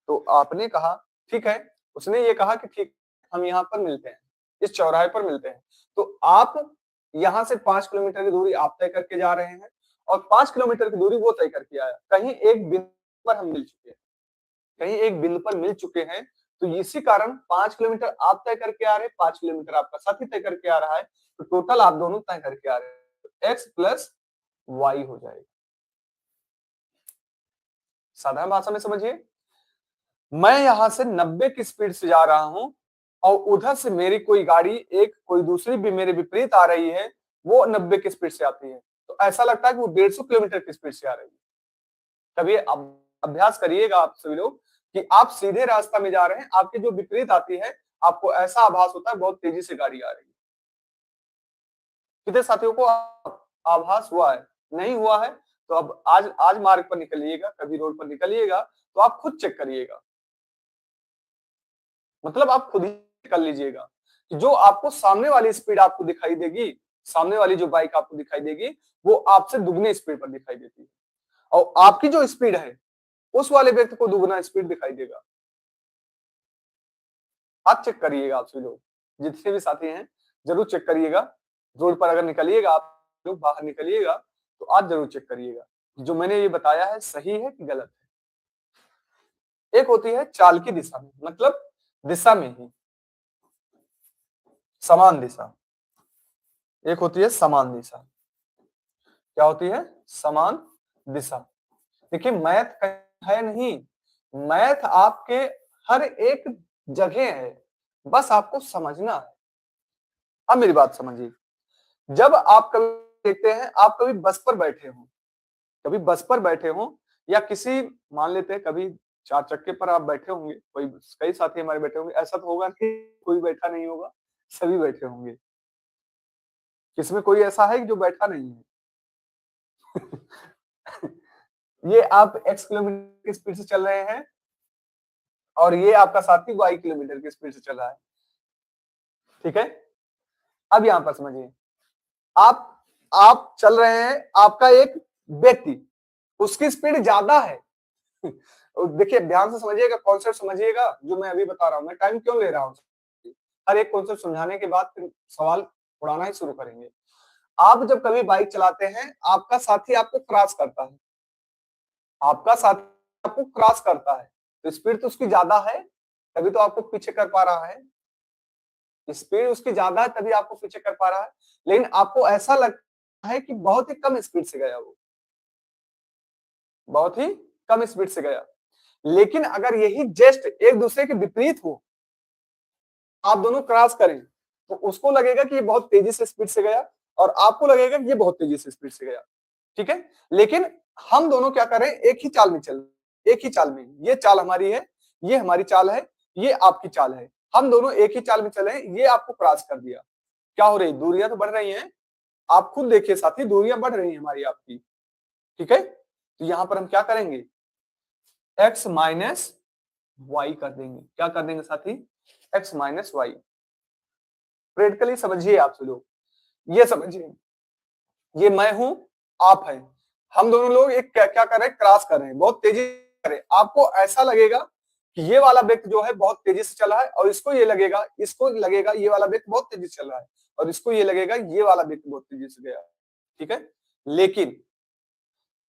तो आपने कहा ठीक है, उसने ये कहा कि ठीक हम यहाँ पर मिलते हैं, इस चौराहे पर मिलते हैं। तो आप यहाँ से 5 किलोमीटर की दूरी आप तय करके जा रहे हैं, और 5 किलोमीटर की दूरी वो तय करके आया, कहीं एक बिंदु पर हम मिल चुके हैं, कहीं एक बिंदु पर मिल चुके हैं। तो इसी कारण 5 किलोमीटर आप तय करके आ रहे हैं, 5 किलोमीटर आपका साथी तय करके आ रहा है, तो टोटल आप दोनों तय करके आ रहे हैं, x प्लस वाई हो जाएगा। साधारण भाषा में समझिए, मैं यहां से 90 की स्पीड से जा रहा हूं, और उधर से मेरी कोई गाड़ी, एक कोई दूसरी भी मेरे विपरीत आ रही है, वो 90 की स्पीड से आती है, तो ऐसा लगता है कि वो 150 किलोमीटर की स्पीड से आ रही है। तब ये अभ्यास करिएगा आप सभी लोग कि आप सीधे रास्ता में जा रहे हैं, आपकी जो विपरीत आती है, आपको ऐसा आभास होता है बहुत तेजी से गाड़ी आ रही है। कितने साथियों को आभास हुआ है, नहीं हुआ है, तो अब आज मार्ग पर निकलिएगा, कभी रोड पर निकलिएगा, तो आप खुद चेक करिएगा, मतलब आप खुद ही कर लीजिएगा कि जो आपको सामने वाली स्पीड आपको दिखाई देगी, सामने वाली जो बाइक आपको दिखाई देगी, वो आपसे दुगने स्पीड पर दिखाई देती है, और आपकी जो स्पीड है उस वाले व्यक्ति को दुगना स्पीड दिखाई देगा। आप चेक करिएगा, आप सभी लोग जितने भी साथी हैं जरूर चेक करिएगा। रोड पर अगर निकलिएगा, आप लोग बाहर निकलिएगा, तो आज जरूर चेक करिएगा जो मैंने ये बताया है सही है कि गलत है। एक होती है चाल की दिशा में, मतलब दिशा में ही, समान दिशा। एक होती है समान दिशा, क्या होती है, समान दिशा। देखिए मैथ है नहीं, मैथ आपके हर एक जगह है, बस आपको समझना है। अब मेरी बात समझिए, जब आप कभी देखते हैं, आप कभी बस पर बैठे हो, कभी बस पर बैठे हो, या किसी, मान लेते हैं कभी 4 चक्के पर आप बैठे होंगे, कोई कई साथी हमारे बैठे होंगे, ऐसा तो होगा नहीं कोई बैठा नहीं होगा, सभी बैठे होंगे, किसमें कोई ऐसा है जो बैठा नहीं है। ये आप x किलोमीटर की स्पीड से चल रहे हैं, और ये आपका साथी y किलोमीटर की स्पीड से चल रहा है, ठीक है। अब यहां पर समझिए, आप चल रहे हैं, आपका एक व्यक्ति, उसकी स्पीड ज्यादा है। देखिए ध्यान से समझिएगा, कॉन्सेप्ट समझिएगा जो मैं अभी बता रहा हूं, मैं टाइम क्यों ले रहा हूं, हर एक कॉन्सेप्ट समझाने के बाद फिर सवाल उड़ाना ही शुरू करेंगे। आप जब कभी बाइक चलाते हैं, आपका साथी आपको क्रॉस करता है, आपका साथी आपको क्रॉस करता है, तो स्पीड तो उसकी ज्यादा है, तभी तो आपको पीछे कर पा रहा है, स्पीड उसकी ज्यादा है तभी आपको पीछे कर पा रहा है, लेकिन आपको ऐसा लगता है कि बहुत ही कम स्पीड से गया, वो बहुत ही कम स्पीड से गया। लेकिन अगर यही जस्ट एक दूसरे के विपरीत हो, आप दोनों क्रॉस करें, तो उसको लगेगा कि ये बहुत तेजी से स्पीड से गया और आपको लगेगा कि ये बहुत तेजी से स्पीड से गया। ठीक है, लेकिन हम दोनों क्या कर रहे हैं, एक ही चाल में चल, एक ही चाल में, ये चाल हमारी है, ये हमारी चाल है, ये आपकी चाल है, हम दोनों एक ही चाल में चले, ये आपको क्रॉस कर दिया। क्या हो रही, दूरियां तो बढ़ रही हैं, आप खुद देखिए साथी, दूरियां बढ़ रही हैं हमारी आपकी। ठीक है, तो यहां पर हम क्या करेंगे, x माइनस वाई कर देंगे। क्या कर देंगे साथी, x माइनस वाई। प्रैक्टिकली समझिए आप सब लोग, ये समझिए, ये मैं हूं, आप हैं, हम दोनों लोग एक क्या क्या कर रहे हैं, क्रॉस कर रहे हैं, बहुत तेजी कर रहे हैं। आपको ऐसा लगेगा कि ये वाला व्यक्ति जो है बहुत तेजी से चला है, और इसको लगेगा ये वाला व्यक्ति बहुत तेजी से चल रहा है, और इसको ये लगेगा ये वाला व्यक्ति बहुत तेजी से गया। ठीक है, लेकिन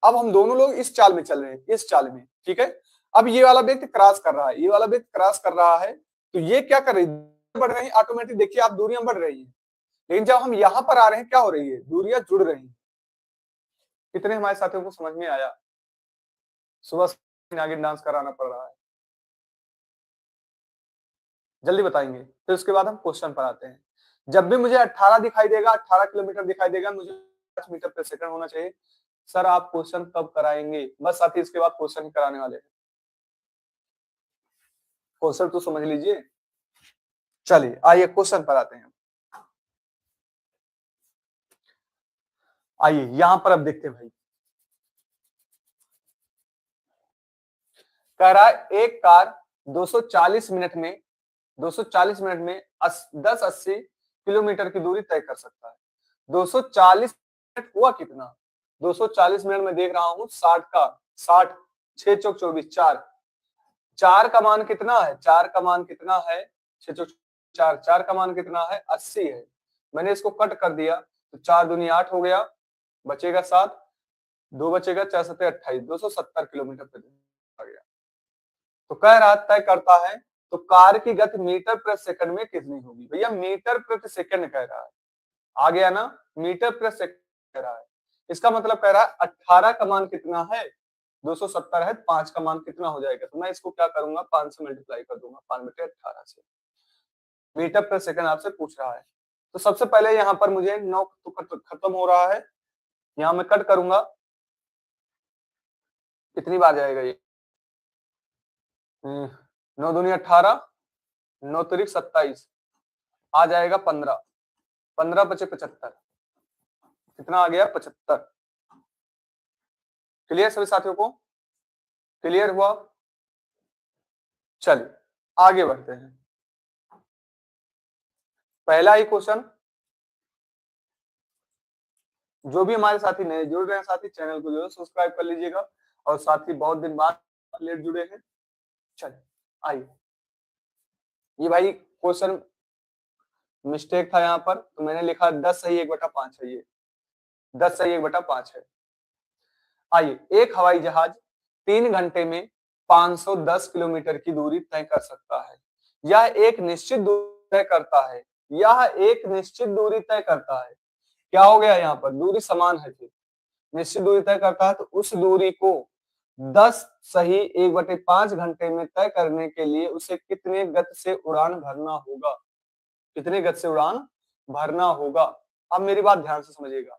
अब हम दोनों लोग इस चाल में चल रहे हैं, इस चाल में। ठीक है, अब ये वाला व्यक्ति क्रॉस कर रहा है, ये वाला व्यक्ति क्रॉस कर रहा है, तो ये क्या कर रही है, बढ़ रही है ऑटोमेटिक। देखिए आप, दूरियां बढ़ रही है, लेकिन जब हम यहां पर आ रहे हैं, क्या हो रही है, दूरियां जुड़ रही हैं। कितने हमारे साथियों को समझ में आया, सुबह से आगे डांस कराना पड़ रहा है, जल्दी बताएंगे, फिर उसके बाद हम क्वेश्चन पर आते हैं। जब भी मुझे 18 दिखाई देगा, 18 किलोमीटर दिखाई देगा, मुझे 5 मीटर पर सेकंड होना चाहिए। सर आप क्वेश्चन कब कराएंगे, बस साथी इसके बाद क्वेश्चन ही कराने वाले हैं, क्वेश्चन तो समझ लीजिए। चलिए आइए क्वेश्चन पर आते हैं। आइए यहां पर अब देखते हैं भाई, कह रहा है एक कार 240 मिनट में 10-80 किलोमीटर की दूरी तय कर सकता है। 240 मिनट हुआ कितना, 240 मिनट में देख रहा हूं 60 का 60, 6 चौक 24, 4 4 का मान कितना है, 4 का मान कितना है, 6 चौक 4, 4 का मान कितना है, 80 है। मैंने इसको कट कर दिया, तो 4 दूनी 8 हो गया, बचेगा 7, 2 बचेगा, 4 7 28, 270 किलोमीटर पे आ गया। तो कह रहा तय करता है, तो कार की गति मीटर प्रति सेकंड में कितनी होगी। भैया मीटर प्रति सेकंड कह रहा है, आ गया ना, मीटर प्रति सेकंड कह रहा है। इसका मतलब कह रहा है 18 का मान कितना है, 270 है, 5 का मान कितना हो जाएगा, तो मैं इसको क्या करूंगा, 5 से मल्टीप्लाई कर दूंगा, 5/18 से। मीटर प्रति सेकंड आपसे पूछ रहा है, तो सबसे पहले यहाँ पर मुझे 9 तो खत्म हो रहा है, यहाँ मैं कट करूंगा, कितनी बार जाएगा ये, 9 दूनी 18, 9 तिरिक 27, आ जाएगा 15, 15 बचे 75, कितना आ गया, 75। क्लियर सभी साथियों को, क्लियर हुआ। चलिए आगे बढ़ते हैं, पहला ही क्वेश्चन। जो भी हमारे साथी नए जुड़ रहे हैं साथी, चैनल को जो है सब्सक्राइब कर लीजिएगा, और साथी बहुत दिन बाद लेट जुड़े हैं। चलिए आइए, ये भाई क्वेश्चन मिस्टेक था यहाँ पर, तो मैंने लिखा 10 सही 1/5 है, ये 10 सही 1/5 है। आइए, एक हवाई जहाज 3 घंटे में 510 किलोमीटर की दूरी तय कर सकता है। यह एक निश्चित दूरी तय करता है, यह एक निश्चित दूरी तय करता है। क्या हो गया यहाँ पर, दूरी समान है, फिर निश्चित दूरी तय करता है, तो उस दूरी को 10 सही 1/5 घंटे में तय करने के लिए उसे कितने गति से उड़ान भरना होगा, कितने गति से उड़ान भरना होगा। अब मेरी बात ध्यान से समझिएगा,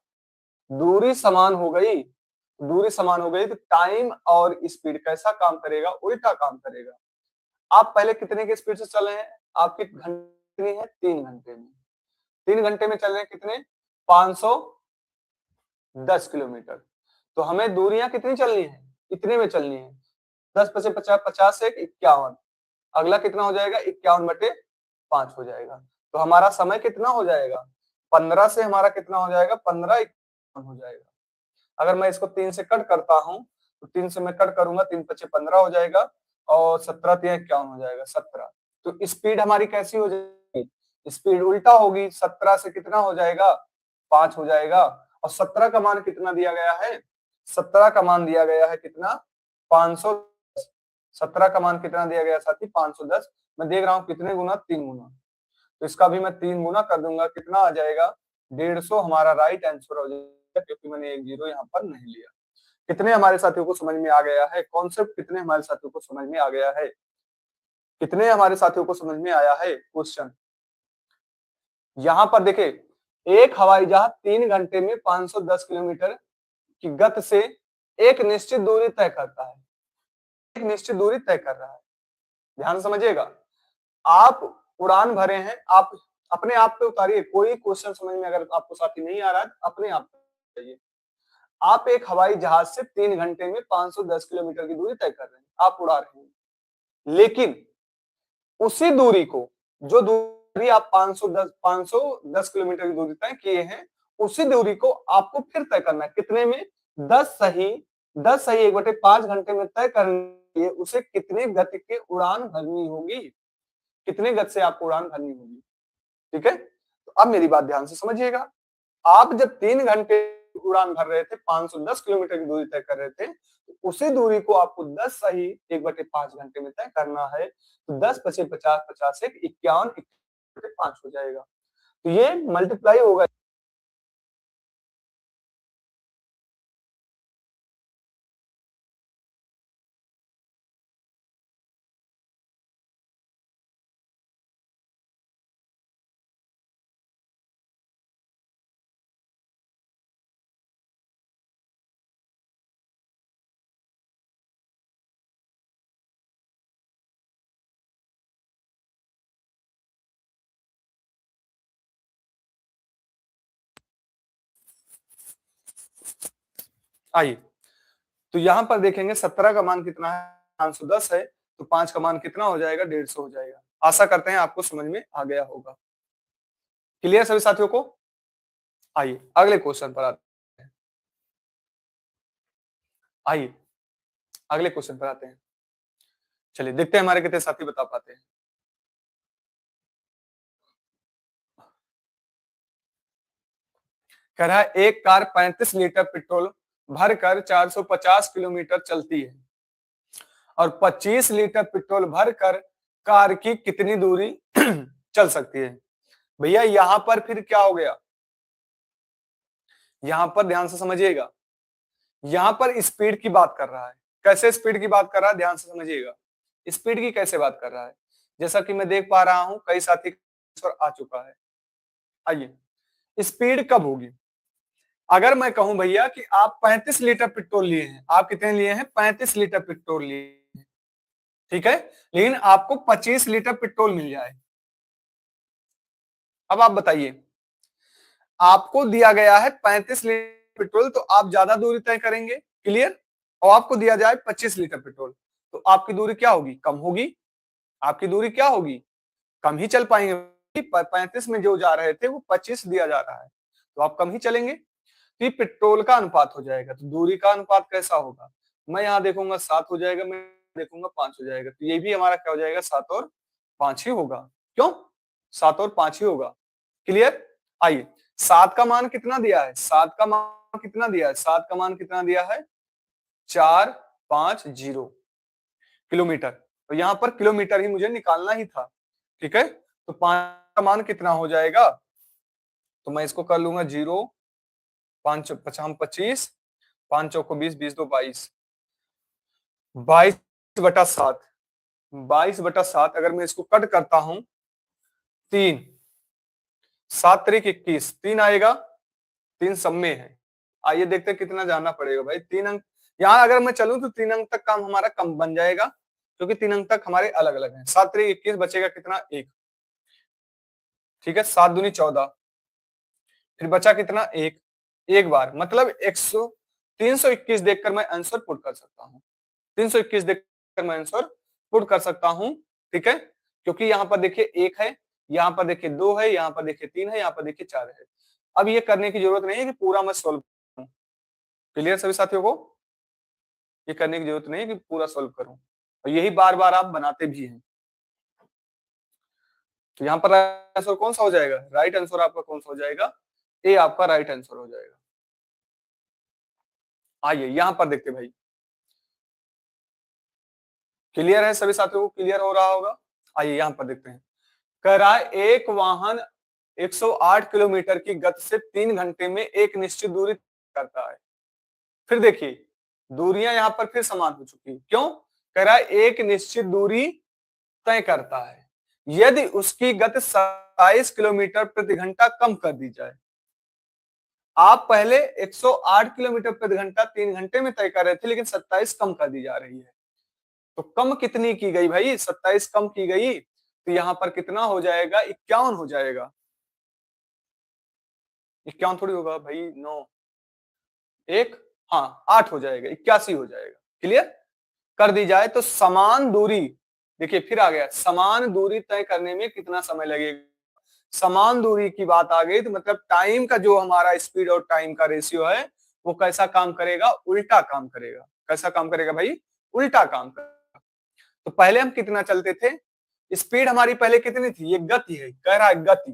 दूरी समान हो गई, दूरी समान हो गई, तो टाइम और स्पीड कैसा काम करेगा, उल्टा काम करेगा। आप पहले कितने की स्पीड से चल रहे हैं, आपकी घंटे है 3 घंटे में, 3 घंटे में चल रहे हैं कितने, 510 किलोमीटर। तो हमें दूरियां कितनी चलनी है, इतने में चलनी है, 10 पचे 50, 50 से 51, अगला कितना हो जाएगा, 51/5 हो जाएगा। तो हमारा समय कितना हो जाएगा, 15 से हमारा कितना हो जाएगा, 15 हो जाएगा। अगर मैं इसको 3 से कट करता हूं, तो 3 से मैं कट करूंगा, 3 पचे 15 हो जाएगा, और 17 3 51 हो जाएगा, 17। तो स्पीड हमारी कैसी हो जाएगी, स्पीड उल्टा होगी, 17 से कितना हो जाएगा, 5 हो जाएगा। और 17 का मान कितना दिया गया है, 17 का मान दिया गया है कितना, 500। 17 का मान कितना दिया गया साथी, 510। मैं देख रहा हूँ कितने गुना, 3 गुना, तो इसका भी मैं 3 गुना कर दूंगा, कितना आ जाएगा, 150 हमारा राइट आंसर हो जाएगा, क्योंकि मैंने 1 0 यहाँ पर नहीं लिया। कितने हमारे साथियों को समझ में आ गया है? कॉन्सेप्ट कितने हमारे साथियों को समझ में आ गया है? कितने हमारे साथियों को समझ में आया है? क्वेश्चन यहां पर देखे, एक हवाई जहाज 3 घंटे में 510 किलोमीटर की गति से एक निश्चित दूरी तय करता है, एक निश्चित दूरी तय कर रहा है। ध्यान से समझिएगा, आप उड़ान भरे हैं, आप अपने आप पे उतारिए। कोई क्वेश्चन समझ में अगर आपको साथी नहीं आ रहा है, अपने आप पे उतारिए। आप एक हवाई जहाज से 3 घंटे में 510 किलोमीटर की दूरी तय कर रहे हैं, आप उड़ा रहे हैं, लेकिन उसी दूरी को, जो दूरी आप 510 किलोमीटर की दूरी तय किए हैं, उसी दूरी को आपको फिर तय करना है। कितने में? 10 सही 1/5 घंटे में तय करने के लिए उसे कितने गति की उड़ान भरनी होगी, कितने गति से आपको उड़ान भरनी होगी। ठीक है, तो अब मेरी बात ध्यान से समझिएगा। आप जब 3 घंटे उड़ान भर रहे थे, 510 किलोमीटर की दूरी तय कर रहे थे, तो उसी दूरी को आपको 10 सही 1/5 घंटे में तय करना है। तो 10 पचे 50, 50 से 51, 5 हो जाएगा। तो ये मल्टीप्लाई होगा। आइए, तो यहां पर देखेंगे 17 का मान कितना है? 510 है, तो 5 का मान कितना हो जाएगा? 150 हो जाएगा। आशा करते हैं आपको समझ में आ गया होगा। क्लियर सभी साथियों को? आइए अगले क्वेश्चन पर आते हैं। आइए अगले क्वेश्चन पर आते हैं। चलिए देखते हैं हमारे कितने साथी बता पाते हैं। कह रहा है एक कार 35 लीटर पेट्रोल भरकर 450 किलोमीटर चलती है और 25 लीटर पेट्रोल भरकर कार की कितनी दूरी चल सकती है। भैया यहां पर फिर क्या हो गया? यहां पर ध्यान से समझिएगा, यहां पर स्पीड की बात कर रहा है। कैसे स्पीड की बात कर रहा है? ध्यान से समझिएगा, स्पीड की कैसे बात कर रहा है। जैसा कि मैं देख पा रहा हूं कई साथी आ चुका है। आइए, स्पीड कब होगी? अगर मैं कहूं भैया कि आप 35 लीटर पेट्रोल लिए हैं, आप कितने लिए हैं? 35 लीटर पेट्रोल लिए हैं, ठीक है, लेकिन आपको 25 लीटर पेट्रोल मिल जाए। अब आप बताइए, आपको दिया गया है 35 लीटर पेट्रोल, तो आप ज्यादा दूरी तय करेंगे, क्लियर, और आपको दिया जाए 25 लीटर पेट्रोल, तो आपकी दूरी क्या होगी? कम होगी। आपकी दूरी क्या होगी? कम ही चल पाएंगे। 35 में जो जा रहे थे वो 25 दिया जा रहा है, तो आप कम ही चलेंगे। तो ये पेट्रोल का अनुपात हो जाएगा। तो दूरी का अनुपात कैसा होगा? मैं यहाँ देखूंगा 7 हो जाएगा, मैं देखूंगा 5 हो जाएगा, तो ये भी हमारा क्या हो जाएगा? 7 और 5 ही होगा। क्यों? 7 और 5 ही होगा। क्लियर? आइए, 7 का मान कितना दिया है? 7 का मान कितना दिया है? 7 का मान कितना दिया है? 450 किलोमीटर। तो यहाँ पर किलोमीटर ही मुझे निकालना ही था, ठीक है। तो 5 का मान कितना हो जाएगा? तो मैं इसको कर लूंगा 0, 5 पचाम 25, 5 चौको 20, 20 दो 22, 22/7, 22/7। अगर मैं इसको कट करता हूं, 3, 7 तारीख 21, 3 आएगा, 3 सब में है। आइए देखते हैं कितना जाना पड़ेगा भाई। 3 अंक यहाँ अगर मैं चलूं तो 3 अंक तक काम हमारा कम बन जाएगा, क्योंकि 3 अंक तक हमारे अलग अलग हैं। 7 तारीख 21 बचेगा कितना? 1, ठीक है, 7 दूनी 14, फिर बचा कितना? 1, एक बार, मतलब 100, 321 देखकर मैं आंसर पुट कर सकता हूँ। 321 देखकर मैं आंसर पुट कर सकता हूँ, ठीक है, क्योंकि यहाँ पर देखिए 1 है, यहाँ पर देखिए 2 है, यहाँ पर देखिए 3 है, यहाँ पर देखिए 4 है। अब ये करने की जरूरत नहीं है कि पूरा मैं सोल्व करूं। क्लियर सभी साथियों को? ये करने की जरूरत नहीं है कि पूरा सोल्व करूं, और यही बार बार आप बनाते भी हैं। तो यहाँ पर आंसर कौन सा हो जाएगा? राइट आंसर आपका कौन सा हो जाएगा? ए आपका राइट आंसर हो जाएगा। आइए यहां पर देखते भाई, क्लियर है सभी साथियों को? क्लियर हो रहा होगा। आइए यहां पर देखते हैं। कह रहा है एक वाहन 108 किलोमीटर की गति से 3 घंटे में एक निश्चित दूरी करता है। फिर देखिए, दूरियां यहां पर फिर समान हो चुकी। क्यों? कह रहा है एक निश्चित दूरी तय करता है यदि उसकी गति 27 किलोमीटर प्रति घंटा कम कर दी जाए। आप पहले 108 किलोमीटर प्रति घंटा 3 घंटे में तय कर रहे थे, लेकिन 27 कम कर दी जा रही है। तो कम कितनी की गई भाई? 27 कम की गई, तो यहां पर कितना हो जाएगा? 51 हो जाएगा। 51 थोड़ी होगा भाई, 9 1 हाँ 8 हो जाएगा, 81 हो जाएगा। क्लियर कर दी जाए तो समान दूरी, देखिए फिर आ गया, समान दूरी तय करने में कितना समय लगेगा। समान दूरी की बात आ गई तो मतलब टाइम का जो हमारा स्पीड और टाइम का रेशियो है वो कैसा काम करेगा? उल्टा काम करेगा। कैसा काम करेगा भाई? उल्टा काम करेगा। तो पहले हम कितना चलते थे? स्पीड हमारी पहले कितनी थी? ये गति है, कह रहा है गति।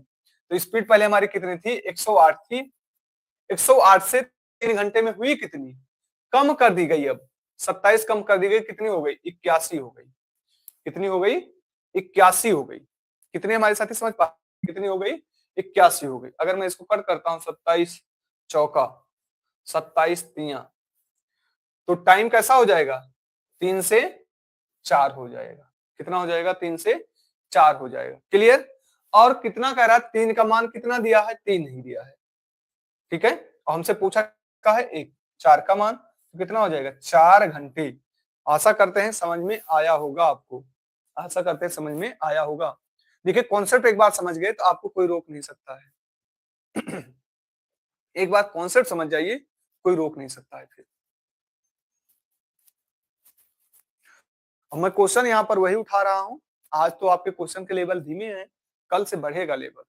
तो स्पीड पहले हमारी कितनी थी? 108 थी। 108 से 3 घंटे में हुई कितनी? कम कर दी गई। अब 27 कम कर दी गई, कितनी हो गई? 81 हो गई। कितनी हो गई? 81 हो गई। कितनी हमारे साथी समझ पा? कितनी हो गई? 81 हो गई। अगर मैं इसको कट करता हूं 27 चौका 27 तिया, तो टाइम कैसा हो जाएगा? 3 से 4 हो जाएगा। कितना हो जाएगा? 3 से 4 हो जाएगा। क्लियर? और कितना कह रहा है? 3 का मान कितना दिया है? 3 नहीं दिया है। ठीक है, और हमसे पूछा का है 1, 4 का मान, तो कितना हो जाएगा? 4 घंटे। आशा करते हैं समझ में आया होगा आपको। आशा करते हैं समझ में आया होगा। देखिए कॉन्सेप्ट एक बार समझ गए तो आपको कोई रोक नहीं सकता है। एक बार कॉन्सेप्ट समझ जाइए, कोई रोक नहीं सकता है फिर। और मैं क्वेश्चन यहाँ पर वही उठा रहा हूं। आज तो आपके क्वेश्चन के लेवल धीमे हैं, कल से बढ़ेगा लेवल।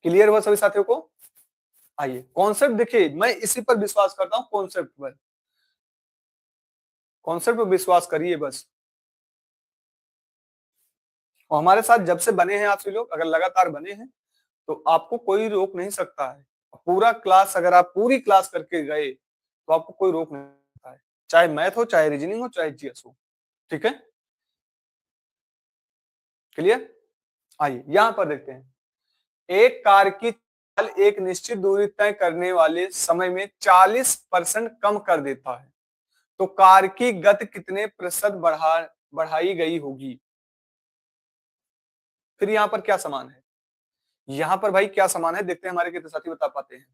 क्लियर हुआ सभी साथियों को? आइए कॉन्सेप्ट देखिए, मैं इसी पर विश्वास करता हूं, कॉन्सेप्ट पर। कॉन्सेप्ट पर विश्वास करिए बस। और हमारे साथ जब से बने हैं आप सभी लोग, अगर लगातार बने हैं तो आपको कोई रोक नहीं सकता है। पूरा क्लास अगर आप पूरी क्लास करके गए तो आपको कोई रोक नहीं सकता है, चाहे मैथ हो, चाहे रीजनिंग हो, चाहे जीएस हो। ठीक है, क्लियर? आइए यहां पर देखते हैं। एक कार की चाल एक निश्चित दूरी तय करने वाले समय में 40% कम कर देता है, तो कार की गति कितने प्रतिशत बढ़ाई गई होगी? फिर यहां पर क्या समान है? यहां पर भाई क्या समान है? देखते हैं हमारे कितने साथी बता पाते हैं।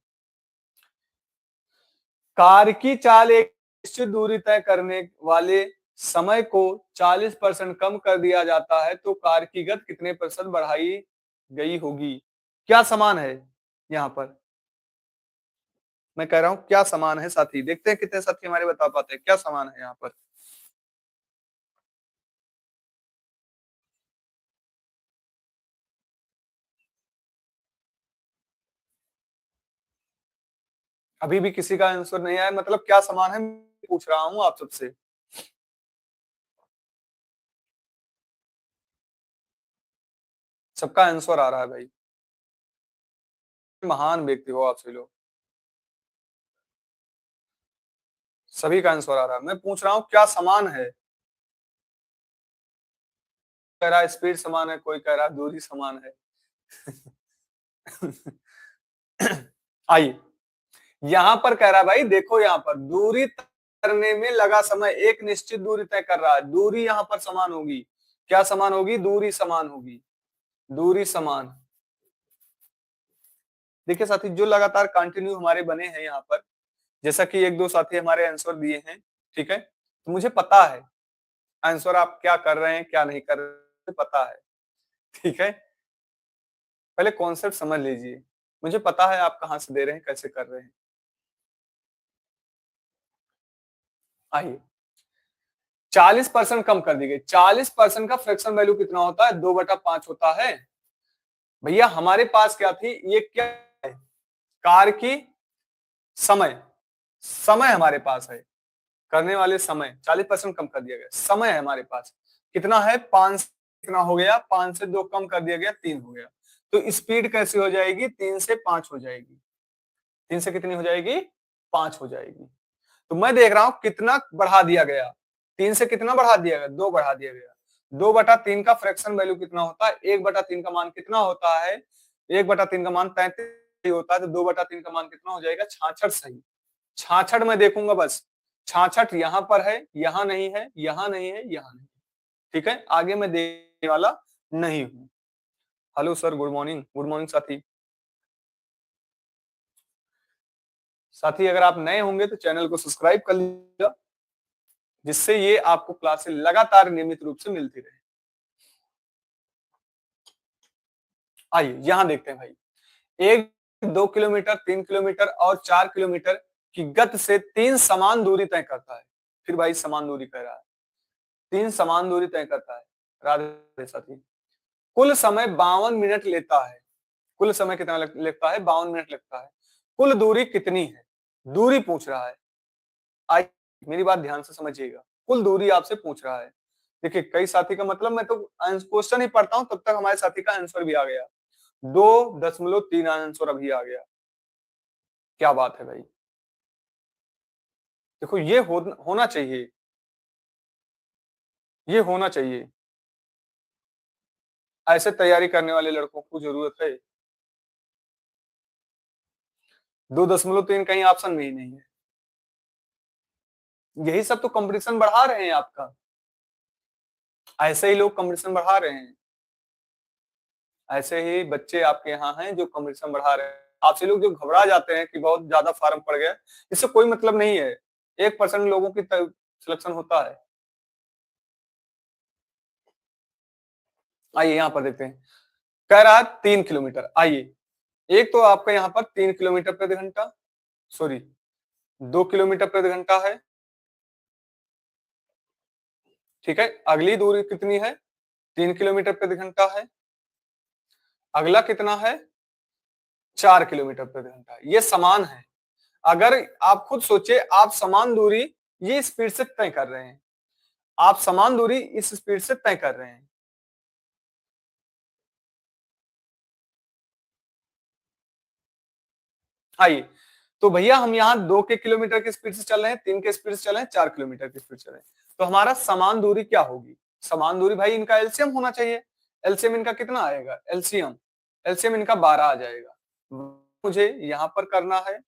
कार की चाल एक निश्चित दूरी तय करने वाले समय को 40% कम कर दिया जाता है, तो कार की गति कितने प्रतिशत बढ़ाई गई होगी? क्या समान है यहाँ पर? मैं कह रहा हूं क्या समान है साथी? देखते हैं कितने साथी हमारे बता पाते हैं क्या समान है यहाँ पर। अभी भी किसी का आंसर नहीं आया, मतलब क्या समान है पूछ रहा हूं आप सबसे। सबका आंसर आ रहा है भाई, महान व्यक्ति हो आप सभी लोग, सभी का आंसर आ रहा है। मैं पूछ रहा हूँ क्या समान है? कह रहा है स्पीड समान है, कोई कह रहा है दूरी समान है। आइए यहां पर कह रहा है भाई, देखो यहां पर दूरी तय करने में लगा समय एक निश्चित दूरी तय कर रहा है, दूरी यहां पर समान होगी। क्या समान होगी? दूरी समान होगी। दूरी समान। देखिए साथी जो लगातार कंटिन्यू हमारे बने हैं यहाँ पर, जैसा कि एक दो साथी हमारे आंसर दिए हैं, ठीक है, तो मुझे पता है आंसर आप क्या कर रहे हैं क्या नहीं कर रहे, पता है। ठीक है, पहले कॉन्सेप्ट समझ लीजिए, मुझे पता है आप कहां से दे रहे हैं, कैसे कर रहे हैं। आइए 40% कम कर दी गई। 40% का फ्रैक्शन वैल्यू कितना होता है? 2/5 होता है। भैया हमारे पास क्या थी? ये क्या है? कार की समय, समय हमारे पास है, करने वाले समय 40% कम कर दिया गया। समय है हमारे पास कितना है? 5 कितना हो गया? 5 से 2 कम कर दिया गया, 3 हो गया। तो स्पीड कैसी हो जाएगी? 3 से 5 हो जाएगी। 3 से कितनी हो जाएगी? 5 हो जाएगी। तो मैं देख रहा हूं कितना बढ़ा दिया गया। 3 से कितना बढ़ा दिया गया? 2 बढ़ा दिया गया। 2/3 का फ्रैक्शन वैल्यू कितना होता है? 1/3 का मान कितना होता है? 1/3 का मान 33 सही होता है तो 2/3 का मान कितना हो जाएगा? 66 सही। 66 मैं देखूंगा बस, 66 यहाँ पर है, यहाँ नहीं है, यहाँ नहीं है, यहाँ नहीं। ठीक है, आगे मैं देखने वाला नहीं हूं। Hello sir, good morning. Good morning साथी। साथी अगर आप नए होंगे तो चैनल को सब्सक्राइब कर लीजिएगा, जिससे ये आपको क्लासेस लगातार नियमित रूप से मिलती रहे। आइए यहां देखते हैं भाई, 1, 2 किलोमीटर, 3 किलोमीटर और 4 किलोमीटर की गति से 3 समान दूरी तय करता है। फिर भाई समान दूरी कह रहा है, 3 समान दूरी तय करता है। राधे साथी। कुल समय 52 मिनट लेता है। कुल समय कितना लगता है? 52 मिनट लगता है। कुल दूरी कितनी है? दूरी पूछ रहा है। आई मेरी बात ध्यान से समझिएगा, कुल दूरी आपसे पूछ रहा है। देखिए कई साथी का मतलब, मैं तो क्वेश्चन ही पढ़ता हूं तब तक हमारे साथी का आंसर भी आ गया। 2.3 आंसर अभी आ गया। क्या बात है भाई। देखो ये होना चाहिए, ये होना चाहिए। ऐसे तैयारी करने वाले लड़कों को जरूरत है। 2.3 कहीं ऑप्शन में ही नहीं है। यही सब तो कंपटीशन बढ़ा रहे हैं आपका। ऐसे ही लोग कंपटीशन बढ़ा रहे हैं। ऐसे ही बच्चे आपके यहाँ हैं जो कंपटीशन बढ़ा रहे हैं। आपसे लोग जो घबरा जाते हैं कि बहुत ज्यादा फार्म पड़ गया, इससे कोई मतलब नहीं है। 1% लोगों की सिलेक्शन होता है। आइए यहाँ पर देखते हैं, कह रहा है 3 किलोमीटर। आइए, एक तो आपका यहाँ पर 3 किलोमीटर प्रति घंटा, सॉरी 2 किलोमीटर प्रति घंटा है। ठीक है, अगली दूरी कितनी है? 3 किलोमीटर प्रति घंटा है। अगला कितना है? 4 किलोमीटर प्रति घंटा। ये समान है। अगर आप खुद सोचिए, आप समान दूरी ये स्पीड से तय कर रहे हैं, आप समान दूरी इस स्पीड से तय कर रहे हैं। आइए, तो भैया हम यहाँ 2 किलोमीटर की स्पीड से चल रहे हैं, 3 के स्पीड से चल रहे हैं, 4 किलोमीटर की स्पीड से चल रहे हैं, तो हमारा समान दूरी क्या होगी? समान दूरी भाई इनका एलसीएम होना चाहिए। एलसीएम इनका कितना आएगा? एलसीएम एलसीएम इनका 12 आ जाएगा। मुझे यहाँ पर करना है।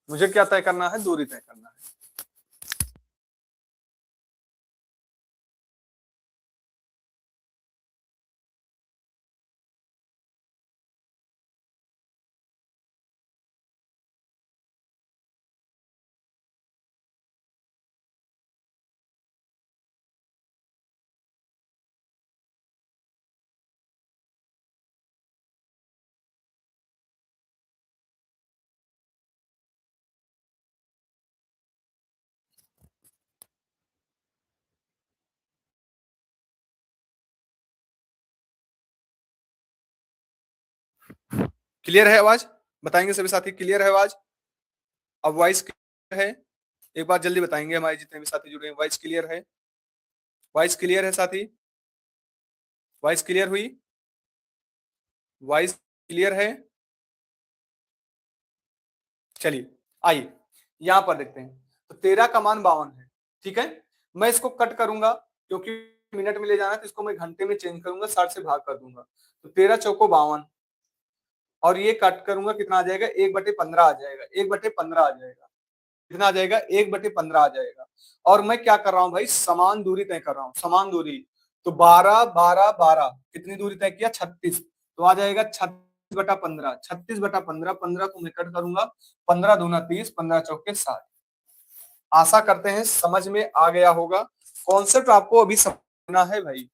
मुझे क्या तय करना है? दूरी तय करना है। क्लियर है आवाज? बताएंगे सभी साथी, क्लियर है आवाज? अब वॉइस क्लियर है? एक बार जल्दी बताएंगे हमारे जितने भी साथी जुड़े हैं, वॉइस क्लियर है? वॉइस क्लियर है साथी? वॉइस क्लियर हुई? वॉइस क्लियर है? चलिए आइए यहां पर देखते हैं। तो 13 का मान 52 है। ठीक है, मैं इसको कट करूंगा क्योंकि मिनट में ले जाना है, तो इसको मैं घंटे में चेंज करूंगा, 60 से भाग कर दूंगा। तो 13 चौको 52, और ये कट करूंगा कितना आ जाएगा? 1/15 आ जाएगा। 1/15 आ जाएगा। कितना आ जाएगा? 1/15 आ जाएगा। और मैं क्या कर रहा हूँ भाई? समान दूरी तय कर रहा हूँ, समान दूरी। तो 12 12 12 कितनी दूरी तय किया? 36। तो आ जाएगा 36/15। 36/15, 15 को मैं कट करूंगा, 15 दूना 30, 15 चौके 60। आशा करते हैं समझ में आ गया होगा। कॉन्सेप्ट आपको अभी समझना है भाई,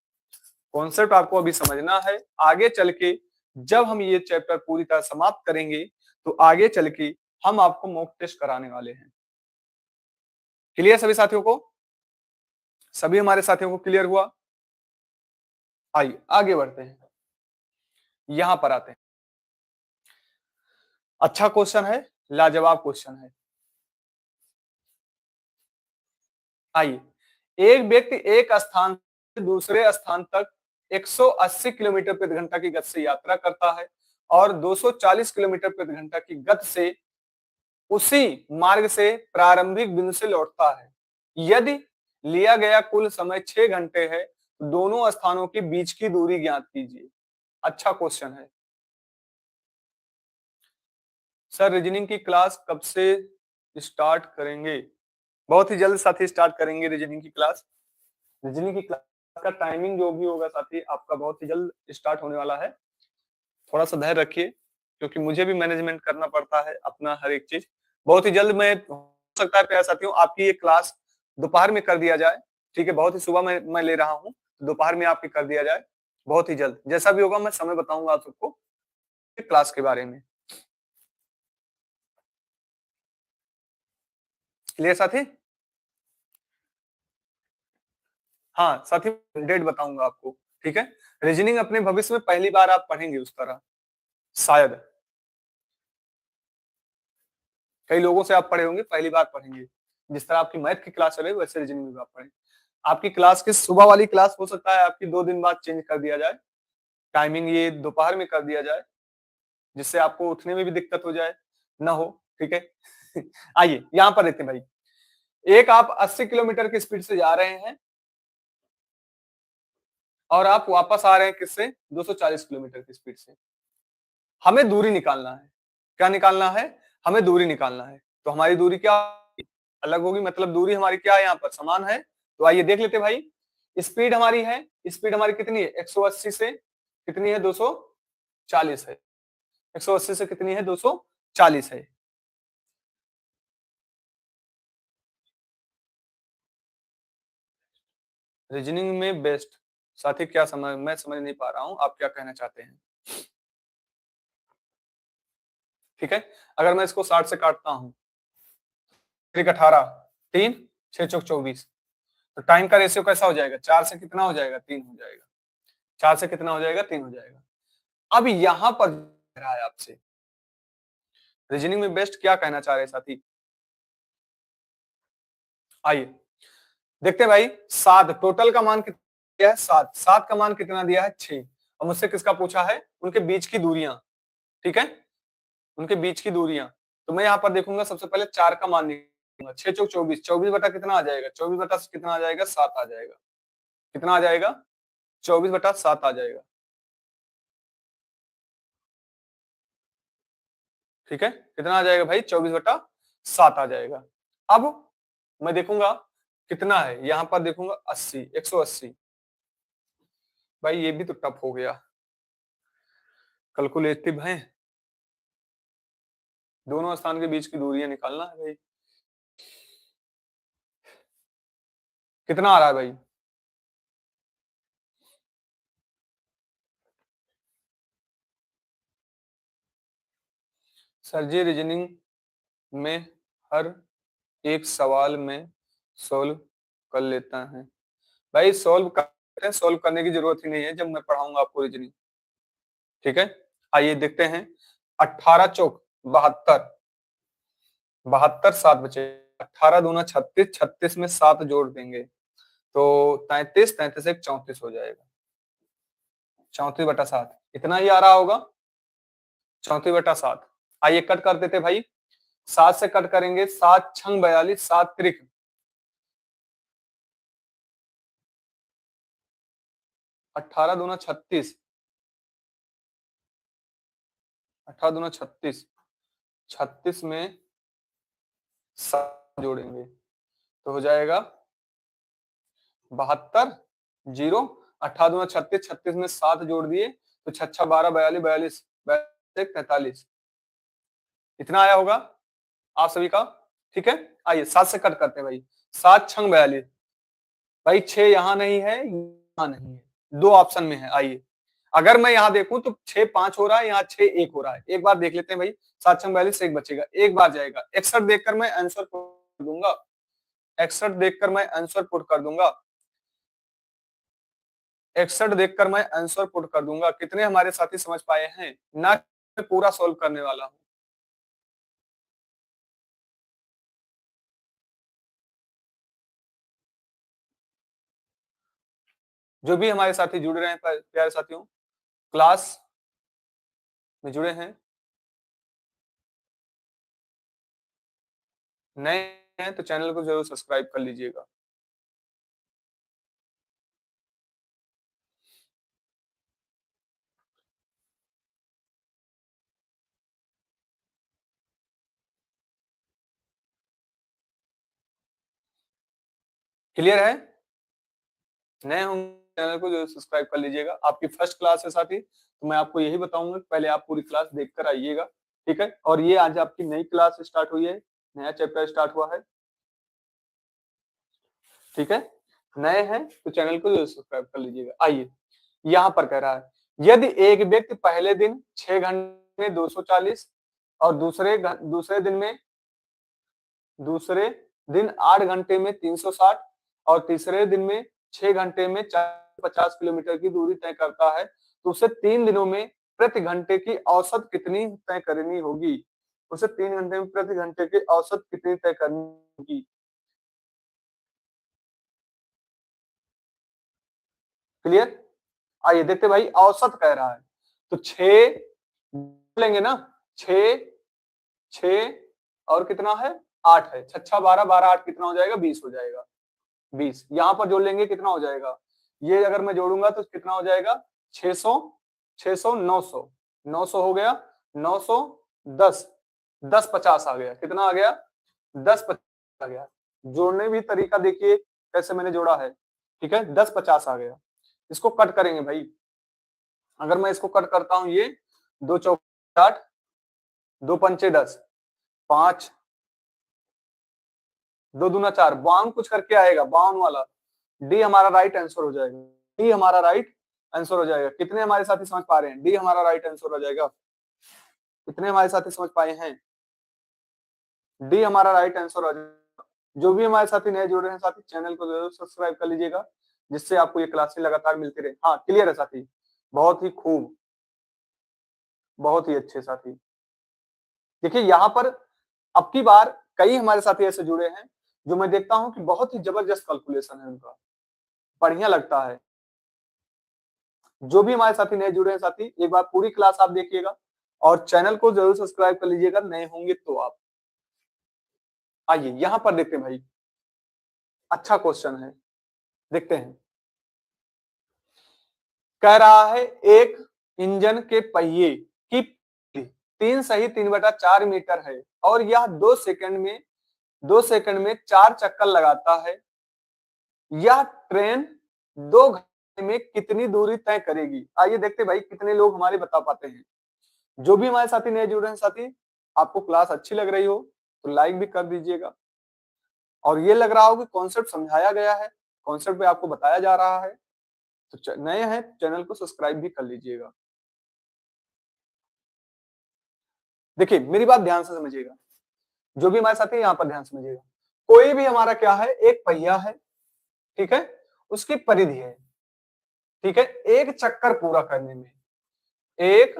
कॉन्सेप्ट आपको अभी समझना है। आगे चल के जब हम ये चैप्टर पूरी तरह समाप्त करेंगे, तो आगे चल के हम आपको मॉक टेस्ट कराने वाले हैं। क्लियर सभी साथियों को? सभी हमारे साथियों को क्लियर हुआ? आइए आगे बढ़ते हैं, यहां पर आते हैं। अच्छा क्वेश्चन है, लाजवाब क्वेश्चन है। आइए, एक व्यक्ति एक स्थान से दूसरे स्थान तक 180 किलोमीटर प्रति घंटा की गति से यात्रा करता है और 240 किलोमीटर प्रति घंटा की गति से उसी मार्ग से प्रारंभिक बिंदु से लौटता है। यदि लिया गया कुल समय 6 घंटे है, तो दोनों स्थानों के बीच की दूरी ज्ञात कीजिए। अच्छा क्वेश्चन है। सर रीजनिंग की क्लास कब से स्टार्ट करेंगे? बहुत ही जल्द साथी स्टार्ट करेंगे रीजनिंग की क्लास। रीजनिंग की क्लास का टाइमिंग जो भी होगा साथी आपका बहुत ही जल्द स्टार्ट होने वाला है। थोड़ा सा धैर्य रखिए, क्योंकि मुझे भी मैनेजमेंट करना पड़ता है अपना हर एक चीज। बहुत ही जल्द मैं, हो सकता है प्यारे साथियों आपकी ये क्लास दोपहर में कर दिया जाए। ठीक है, बहुत ही सुबह में मैं ले रहा हूँ, दोपहर में आपकी कर दिया जाए बहुत ही जल्द। जैसा भी होगा मैं समय बताऊंगा आप सबको क्लास के बारे में। क्लियर साथी? हाँ साथी, डेट बताऊंगा आपको। ठीक है, रीजनिंग अपने भविष्य में पहली बार आप पढ़ेंगे उस तरह, शायद कई लोगों से आप पढ़े होंगे, पहली बार पढ़ेंगे। जिस तरह आपकी मैथ की क्लास चले वैसे रीजनिंग में भी आप पढ़ें। आपकी क्लास की सुबह वाली क्लास हो सकता है आपकी 2 दिन बाद चेंज कर दिया जाए, टाइमिंग ये दोपहर में कर दिया जाए, जिससे आपको उठने में भी दिक्कत हो जाए ना हो। ठीक है आइए यहाँ पर देखते हैं भाई, एक आप 80 किलोमीटर की स्पीड से जा रहे हैं और आप वापस आ रहे हैं किससे? 240 किलोमीटर की स्पीड से। हमें दूरी निकालना है। क्या निकालना है? हमें दूरी निकालना है। तो हमारी दूरी क्या अलग होगी, मतलब दूरी हमारी क्या है यहाँ पर समान है। तो आइए देख लेते हैं भाई, स्पीड हमारी है, स्पीड हमारी कितनी है? 180 से कितनी है? 240 है। 180 से कितनी है? 240 है। रीजनिंग में बेस्ट साथी क्या समझ, मैं समझ नहीं पा रहा हूं आप क्या कहना चाहते हैं। ठीक है, अगर मैं इसको 60 से काटता हूं, 18, 3, 6 चौक 24, तो टाइम का रेशियो कैसा हो जाएगा? 4 से कितना हो जाएगा? 3 हो जाएगा। 4 से कितना हो जाएगा? 3 हो जाएगा। अब यहां पर रहा है आपसे, रीजनिंग में बेस्ट क्या कहना चाह रहे हैं साथी? आइए देखते हैं भाई, 7 टोटल का मान कितना दिया है? 7, 7 का मान कितना दिया है? 6। और मुझसे किसका पूछा है? उनके बीच की दूरियां। ठीक है, उनके बीच की दूरियां। तो मैं यहाँ पर देखूंगा सबसे पहले 4 का मान निकालूंगा। 6 चौक 24, 24 बटा कितना आ जाएगा? 24 बटा कितना आ जाएगा? 7 आ जाएगा। कितना आ जाएगा? 24 बटा 7 आ जाएगा। ठीक है, कितना आ जाएगा भाई? 24 बटा 7 आ जाएगा। अब मैं देखूंगा कितना है, यहाँ पर देखूंगा 80, 180। भाई ये भी तो टफ हो गया, कैलकुलेटिव है, दोनों स्थान के बीच की दूरियां निकालना है भाई। कितना आ रहा है भाई? सर जी रीजनिंग में हर एक सवाल में सोल्व कर लेता है। भाई सोल्व करते हैं, सोल्व करने की जरूरत ही नहीं है जब मैं पढ़ाऊंगा आपको रीजनिंग। ठीक है, आइए देखते हैं। 18 चौक 72, 72 7 बचे। 18 दूना 36, 36 में 7 जोड़ देंगे तो 33, 33 एक 34 हो जाएगा। 34/7 इतना ही आ रहा होगा। 34/7। आइए कट कर देते भाई, 7 से कट करेंगे, 7 छंग 42, 7 त्रिक 18 दूना 36, 18 दूना 36, 36 में 7 जोड़ेंगे तो हो जाएगा 72, 0। 18 दूना 36, 36 में 7 जोड़ दिए तो 6 12 42, 42, 43। इतना आया होगा आप सभी का। ठीक है, आइए 7 से कट करते हैं भाई। 7 छंग 42, भाई 6 यहाँ नहीं है, यहाँ नहीं है, दो ऑप्शन में है। आइए अगर मैं यहाँ देखूं तो 6 5 हो रहा है, यहाँ 6 1 हो रहा है। एक बार देख लेते हैं भाई, 7 छंग 42, एक बचेगा, एक बार जाएगा। 61 देखकर मैं आंसर पुट कर दूंगा, 61 देखकर मैं आंसर पुट कर दूंगा, 61 देखकर मैं आंसर पुट कर दूंगा। कितने हमारे साथी समझ पाए हैं? ना पूरा सोल्व करने वाला हूं, जो भी हमारे साथी जुड़ रहे हैं प्यारे साथियों, क्लास में जुड़े हैं, नए हैं तो चैनल को जरूर सब्सक्राइब कर लीजिएगा। क्लियर है? नए होंगे चैनल को जरूर सब्सक्राइब कर लीजिएगा। आपकी फर्स्ट क्लास है साथी, तो मैं आपको यही बताऊंगा कि पहले आप पूरी क्लास देखकर आइएगा, ठीक है? और ये आज आपकी नई क्लास स्टार्ट हुई है, नया चैप्टर स्टार्ट हुआ है, ठीक है? नए हैं तो चैनल को जरूर सब्सक्राइब कर लीजिएगा। आइए, यहाँ पर कह रहा है, यदि एक व्यक्ति पहले दिन 6 घंटे में 240 और दूसरे दिन 8 घंटे में 360 और तीसरे दिन में 6 घंटे में 450 किलोमीटर की दूरी तय करता है, तो उसे 3 दिनों में प्रति घंटे की औसत कितनी तय करनी होगी? उसे 3 घंटे में प्रति घंटे की औसत कितनी तय करनी होगी? क्लियर? आइए देखते भाई, औसत कह रहा है तो 6 लेंगे ना, 6 6 और कितना है 8 है, 6 12 12 8 कितना हो जाएगा 20 हो जाएगा। 20 यहाँ पर जोड़ लेंगे कितना हो जाएगा, ये अगर मैं जोड़ूंगा तो कितना हो जाएगा 600 600 900 900 हो गया, 900 10 10 50 आ गया, कितना आ गया 10 50 आ गया। जोड़ने भी तरीका देखिए कैसे मैंने जोड़ा है, ठीक है? 10 50 आ गया। इसको कट करेंगे भाई, अगर मैं इसको कट करता हूं, ये 2 चौक 8 2 पंचे 10 5 2 दूना 4 52 कुछ करके आएगा, 52 वाला डी हमारा राइट आंसर हो जाएगा। डी हमारा राइट आंसर हो जाएगा। कितने हमारे साथी समझ पा रहे हैं? डी हमारा राइट आंसर हो जाएगा। कितने हमारे साथी समझ पाए हैं? डी हमारा राइट आंसर हो जाएगा। जो भी हमारे साथी नए जुड़ रहे हैं साथी, चैनल को जरूर सब्सक्राइब कर लीजिएगा, जिससे आपको ये क्लासें लगातार मिलती रहे। हाँ क्लियर है साथी, बहुत ही खूब, बहुत ही अच्छे साथी। देखिए यहाँ पर अब की बार कई हमारे साथी ऐसे जुड़े हैं जो मैं देखता हूं कि बहुत ही जबरदस्त कैलकुलेशन है उनका, बढ़िया लगता है। जो भी हमारे साथी नए जुड़े हैं साथी, एक बार पूरी क्लास आप देखिएगा और चैनल को जरूर सब्सक्राइब कर लीजिएगा, नए होंगे तो आप। आइए यहां पर देखते हैं भाई, अच्छा क्वेश्चन है, देखते हैं। कह रहा है एक इंजन के पहिए की 3 सही 3/4 मीटर है और यह 2 सेकंड में 4 चक्कर लगाता है। यह ट्रेन 2 घंटे में कितनी दूरी तय करेगी? आइए देखते भाई कितने लोग हमारे बता पाते हैं। जो भी हमारे साथी नए जुड़ रहे हैं साथी, आपको क्लास अच्छी लग रही हो तो लाइक भी कर दीजिएगा, और ये लग रहा हो कि कॉन्सेप्ट समझाया गया है, कॉन्सेप्ट पे आपको बताया जा रहा है, तो नए हैं चैनल को सब्सक्राइब भी कर लीजिएगा। देखिए मेरी बात ध्यान से समझिएगा, जो भी हमारे साथी यहाँ पर ध्यान समझिएगा। कोई भी हमारा क्या है, एक पहिया है, ठीक है, उसकी परिधि है, ठीक है, एक चक्कर पूरा करने में, एक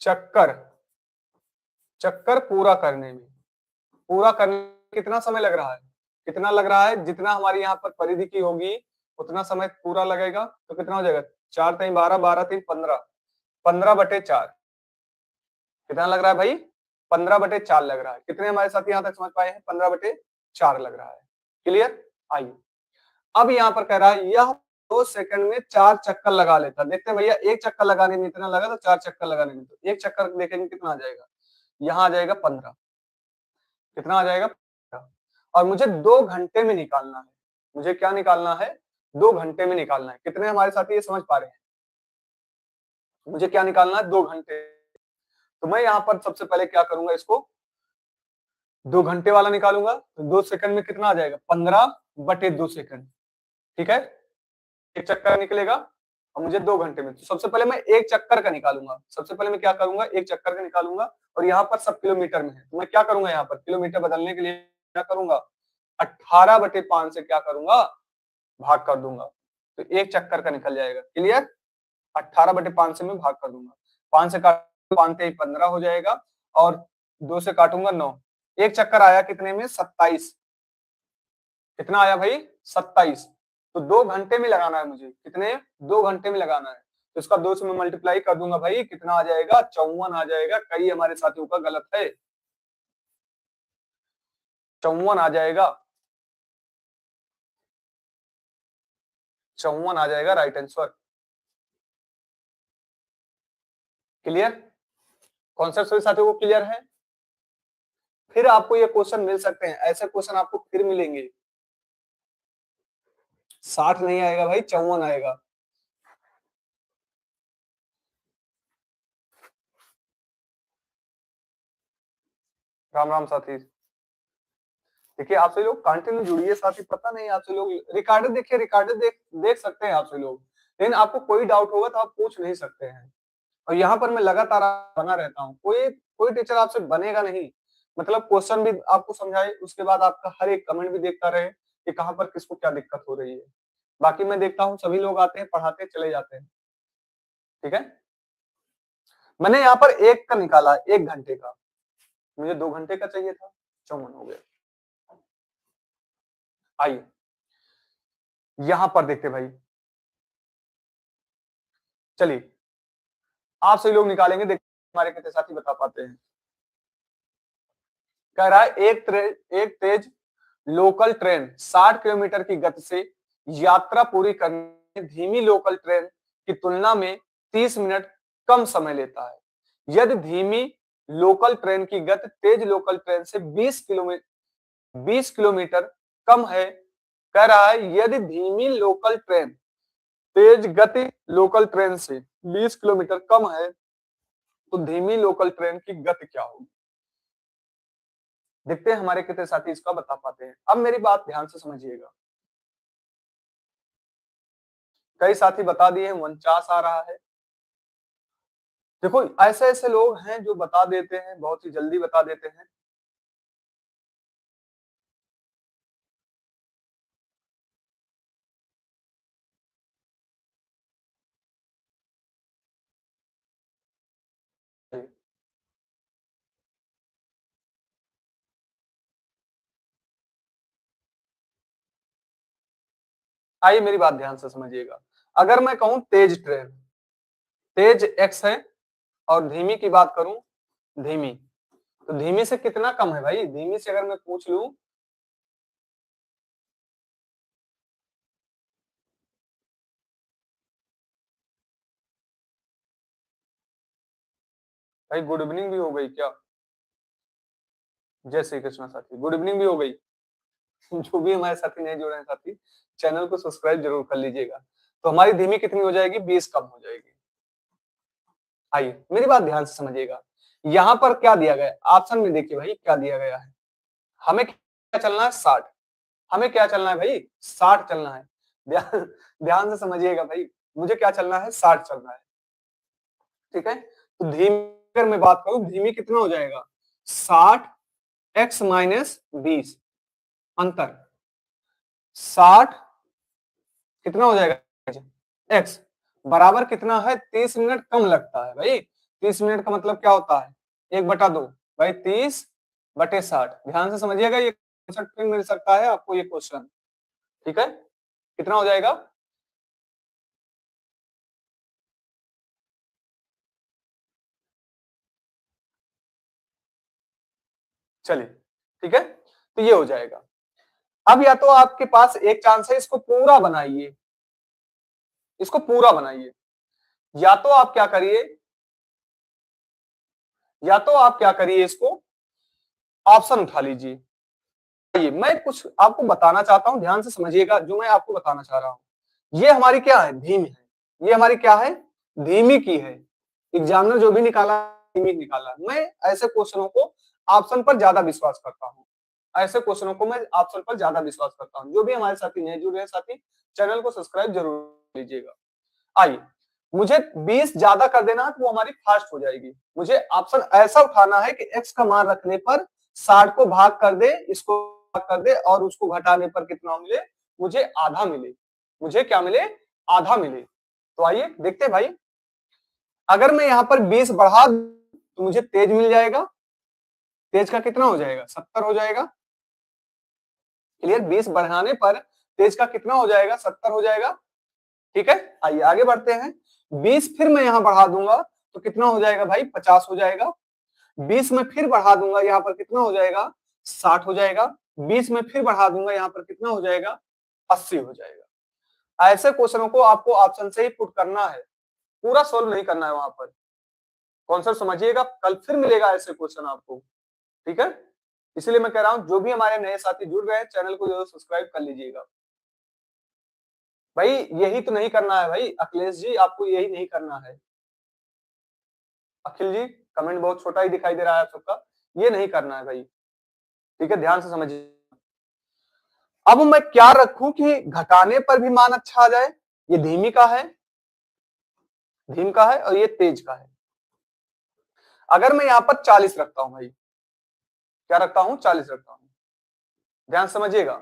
चक्कर चक्कर पूरा करने में, पूरा करने में कितना समय लग रहा है? कितना लग रहा है? जितना हमारी यहाँ पर परिधि की होगी उतना समय पूरा लगेगा, तो कितना हो जाएगा 4 3 12 12 3 15 15/4 कितना लग रहा है भाई? 15/4 लग रहा है। कितने हमारे साथ यहाँ तक समझ पाए हैं? 15/4 लग रहा है। क्लियर? आइए अब यहाँ पर कह रहा है यह 2 सेकंड में 4 चक्कर लगा लेता। देखते हैं भैया, एक चक्कर लगाने में इतना लगा तो 4 चक्कर लगाने में, तो एक चक्कर देखेंगे कितना आ जाएगा, यहाँ आ जाएगा 15। कितना आ जाएगा? 15। और मुझे 2 घंटे में निकालना है। मुझे क्या निकालना है? 2 घंटे में निकालना है। कितने हमारे साथी ये समझ पा रहे हैं? मुझे क्या निकालना है? 2 घंटे। तो मैं यहाँ पर सबसे पहले क्या करूंगा, इसको 2 घंटे वाला निकालूंगा, तो 2 सेकंड में कितना आ जाएगा? 15/2 सेकंड, ठीक है, एक चक्कर निकलेगा और मुझे 2 घंटे में। तो सबसे पहले मैं एक चक्कर का निकालूंगा। सबसे पहले मैं क्या करूंगा? एक चक्कर का निकालूंगा, और यहाँ पर सब किलोमीटर में है, तो मैं क्या करूंगा? यहाँ पर किलोमीटर बदलने के लिए क्या करूंगा? 18/5 से क्या करूंगा? भाग कर दूंगा, तो एक चक्कर का निकल जाएगा। क्लियर? 18/5 से मैं भाग कर दूंगा। 5 से काट 15 हो जाएगा, और 2 से काटूंगा 9। एक चक्कर आया कितने में? 27। कितना आया भाई? 27। तो 2 घंटे में लगाना है मुझे, कितने, 2 घंटे में लगाना है। तो इसका 2 से मैं मल्टीप्लाई कर दूंगा भाई, कितना आ जाएगा, 54 आ जाएगा। कई हमारे साथियों का गलत है, 54 आ जाएगा, 54 आ जाएगा राइट आंसर। क्लियर, कॉन्सेप्ट सभी साथियों को क्लियर है। फिर आपको ये क्वेश्चन मिल सकते हैं, ऐसे क्वेश्चन आपको फिर मिलेंगे। 60 नहीं आएगा भाई, 54 आएगा। राम राम साथी, देखिए आपसे लोग कंटिन्यू जुड़िए साथी, पता नहीं आपसे लोग रिकॉर्डेड देखिए, रिकॉर्डेड देख सकते हैं आपसे लोग, लेकिन आपको कोई डाउट होगा तो आप पूछ नहीं सकते हैं। और यहाँ पर मैं लगातार बना रहता हूँ, कोई कोई टीचर आपसे बनेगा नहीं, मतलब क्वेश्चन भी आपको समझाए, उसके बाद आपका हर एक कमेंट भी देखता रहे कि कहाँ पर किसको क्या दिक्कत हो रही है। बाकी मैं देखता हूँ सभी लोग आते हैं, पढ़ाते चले जाते हैं। ठीक है, मैंने यहाँ पर एक का निकाला, 1 घंटे का, मुझे 2 घंटे का चाहिए था, 54 हो गया। आइए यहां पर देखते भाई, चलिए आप सभी लोग निकालेंगे, देखते हमारे कितने साथी बता पाते हैं। कह रहा है एक तेज लोकल ट्रेन 60 किलोमीटर की गति से यात्रा पूरी करने धीमी लोकल ट्रेन की तुलना में 30 मिनट कम समय लेता है। यदि धीमी लोकल ट्रेन की गति तेज लोकल ट्रेन से 20 किलोमीटर कम है, कह रहा है यदि धीमी लोकल ट्रेन तेज गति लोकल ट्रेन से 20 किलोमीटर कम है तो धीमी लोकल ट्रेन की गति क्या होगी। देखते हैं हमारे कितने साथी इसका बता पाते हैं। अब मेरी बात ध्यान से समझिएगा, कई साथी बता दिए, 49 आ रहा है। देखो ऐसे ऐसे लोग हैं जो बता देते हैं, बहुत ही जल्दी बता देते हैं। आइए मेरी बात ध्यान से समझिएगा, अगर मैं कहूं तेज ट्रेन, तेज एक्स है, और धीमी की बात करूं धीमी, तो धीमी से कितना कम है भाई, धीमी से अगर मैं पूछ लूं, भाई गुड इवनिंग भी हो गई क्या, जय श्री कृष्ण साथी, गुड इवनिंग भी हो गई। जो भी हमारे साथी नहीं जुड़े हैं साथी, चैनल को सब्सक्राइब जरूर कर लीजिएगा। तो हमारी धीमी कितनी हो जाएगी, 20 कम हो जाएगी। आइए मेरी बात ध्यान से समझिएगा, यहाँ पर क्या दिया गया ऑप्शन में, देखिए भाई क्या दिया गया है, हमें क्या चलना है 60, हमें क्या चलना है भाई 60 चलना है। ध्यान ध्यान से समझिएगा भाई, मुझे क्या चलना है 60 चलना है। ठीक है, तो धीमी अगर मैं बात करूं, धीमी कितना हो जाएगा 60 x माइनस 20, अंतर 60 कितना हो जाएगा x बराबर कितना है, 30 मिनट कम लगता है भाई। 30 मिनट का मतलब क्या होता है, 1/2 भाई, 30/60। ध्यान से समझिएगा, ये क्वेश्चन मिल सकता है आपको ये क्वेश्चन। ठीक है, कितना हो जाएगा, चलिए ठीक है, तो ये हो जाएगा। अब या तो आपके पास एक चांस है, इसको पूरा बनाइए, इसको पूरा बनाइए, या तो आप क्या करिए, या तो आप क्या करिए, इसको ऑप्शन उठा लीजिए। ये मैं कुछ आपको बताना चाहता हूं, ध्यान से समझिएगा जो मैं आपको बताना चाह रहा हूं। ये हमारी क्या है, धीमी है, ये हमारी क्या है, धीमी की है। एग्जामिनर जो भी निकाला धीमी निकाला। मैं ऐसे क्वेश्चनों को ऑप्शन पर ज्यादा विश्वास करता हूँ, ऐसे क्वेश्चनों को मैं ऑप्शन पर ज्यादा विश्वास करता हूँ। जो भी हमारे साथी नहीं जुड़े हैं साथी, चैनल को सब्सक्राइब जरूर कीजिएगा। आइए, मुझे 20 ज्यादा कर देना है तो वो हमारी फास्ट हो जाएगी। मुझे ऑप्शन ऐसा उठाना है कि x का मान रखने पर 60 को भाग कर दे, इसको भाग कर दे, और उसको घटाने पर कितना मिले, मुझे आधा मिले, मुझे क्या मिले, आधा मिले। तो आइए देखते हैं भाई, अगर मैं यहाँ पर 20 बढ़ा तो मुझे तेज मिल जाएगा, तेज का कितना हो जाएगा, 70 हो जाएगा। क्लियर, 20 बढ़ाने पर तेज का कितना हो जाएगा, 70 हो जाएगा। ठीक है, आइए आगे बढ़ते हैं। 20 फिर मैं यहाँ बढ़ा दूंगा तो कितना हो जाएगा भाई, 50 हो जाएगा। 20 में फिर बढ़ा दूंगा यहाँ पर कितना हो जाएगा, 60 हो जाएगा। 20 में फिर बढ़ा दूंगा यहाँ पर कितना हो जाएगा, 80 हो जाएगा। ऐसे क्वेश्चनों को आपको ऑप्शन से ही पुट करना है, पूरा सोल्व नहीं करना है वहां पर। कॉन्सेप्ट समझिएगा, कल फिर मिलेगा ऐसे क्वेश्चन आपको। ठीक है, इसीलिए मैं कह रहा हूं जो भी हमारे नए साथी जुड़ गए हैं चैनल को जरूर सब्सक्राइब कर लीजिएगा। भाई यही तो नहीं करना है भाई, अखिलेश जी आपको यही नहीं करना है। अखिल जी कमेंट बहुत छोटा ही दिखाई दे रहा है आप सबका, ये नहीं करना है भाई। ठीक है, ध्यान से समझिए। अब मैं क्या रखूं कि घटाने पर भी मान अच्छा आ जाए। ये धीमी का है, धीम का है, और ये तेज का है। अगर मैं यहां पर 40 रखता हूं भाई, क्या रखता हूं, 40 रखता हूं, ध्यान समझिएगा।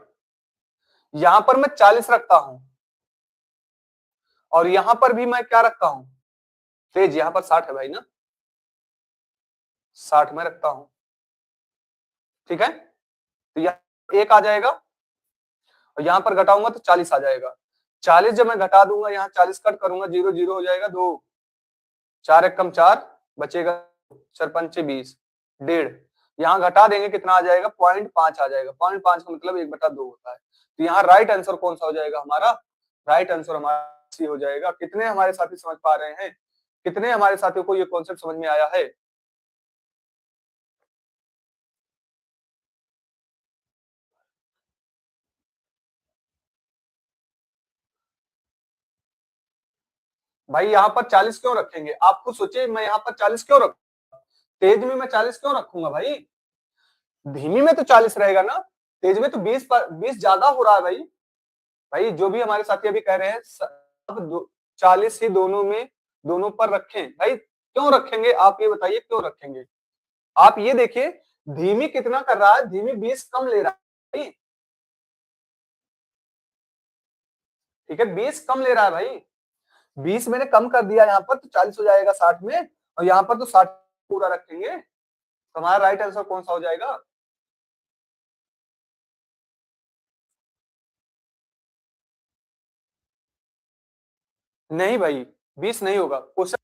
यहां पर मैं 40 रखता हूं और यहां पर भी मैं क्या रखता हूं, तेज। यहां पर 60 है भाई ना, 60 में रखता हूं। ठीक है, तो यहां 1 आ जाएगा और यहां पर घटाऊंगा तो 40 आ जाएगा। 40 जब मैं घटा दूंगा, यहाँ 40 कट करूंगा, 0 0 हो जाएगा, 2 4 1 कम 4 बचेगा, 4 5 20, 1.5। यहाँ घटा देंगे कितना आ जाएगा, 0.5 आ जाएगा। 0.5 का मतलब 1/2 होता है। तो यहाँ राइट आंसर कौन सा हो जाएगा हमारा, राइट आंसर हमारा सी हो जाएगा। कितने हमारे साथी समझ पा रहे हैं, कितने हमारे साथियों को ये कॉन्सेप्ट समझ में आया है। भाई यहाँ पर 40 क्यों रखेंगे, आप खुद सोचिए। मैं यहाँ पर 40 क्यों रखूंगा, तेज में मैं 40 क्यों रखूंगा भाई, धीमी में तो 40 रहेगा ना, तेज में तो 20 ज्यादा हो रहा है भाई। भाई जो भी हमारे साथी अभी कह रहे हैं सब 40 ही दोनों में, दोनों पर रखें भाई। क्यों रखेंगे आप ये बताइए, क्यों रखेंगे। आप ये देखिए धीमी कितना कर रहा है, धीमी 20 कम ले रहा है भाई। ठीक है, 20 कम ले रहा है भाई। 20 मैंने कम कर दिया यहाँ पर तो 40 हो जाएगा 60 में, और यहाँ पर तो 60 पूरा रखेंगे। तो हमारा राइट आंसर कौन सा हो जाएगा, नहीं भाई 20 नहीं होगा क्वेश्चन।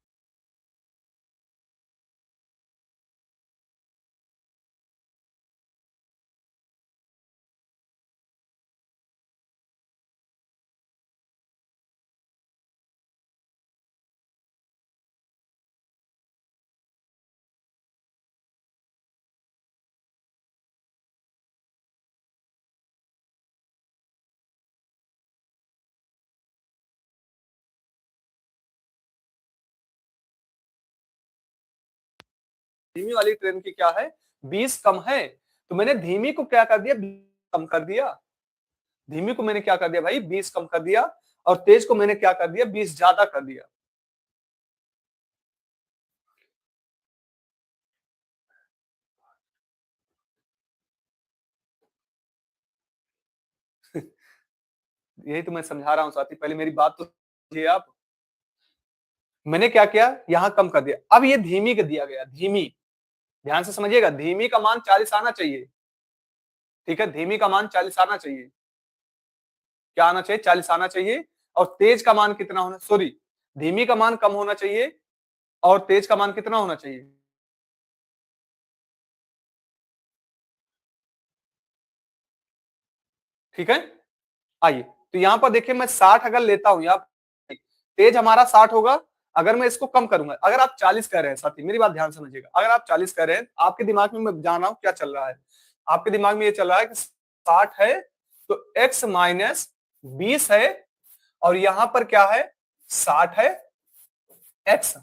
धीमी वाली ट्रेन की क्या है, 20 कम है, तो मैंने धीमी को क्या कर दिया, 20 कम कर दिया। धीमी को मैंने क्या कर दिया भाई, 20 कम कर दिया, और तेज को मैंने क्या कर दिया, 20 ज्यादा कर दिया। यही तो मैं समझा रहा हूं साथी, पहले मेरी बात तो समझिए आप। मैंने क्या किया, यहां कम कर दिया। अब ये धीमी का दिया गया, धीमी, ध्यान से समझिएगा, धीमी का मान 40 आना चाहिए। ठीक है, धीमी का मान 40 आना चाहिए, क्या आना चाहिए, 40 आना चाहिए। और तेज का मान कितना होना, सॉरी, धीमी का मान कम होना चाहिए और तेज का मान कितना होना चाहिए। ठीक है, आइए तो यहां पर देखिए, मैं 60 अगर लेता हूं, यहाँ तेज हमारा 60 होगा। अगर मैं इसको कम करूंगा, अगर आप 40 कह रहे हैं साथी, मेरी बात ध्यान समझिएगा, अगर आप 40 कह रहे हैं, आपके दिमाग में मैं जान रहा हूं क्या चल रहा है। आपके दिमाग में ये चल रहा है कि 60 है तो x माइनस 20 है, और यहां पर क्या है, 60 है, x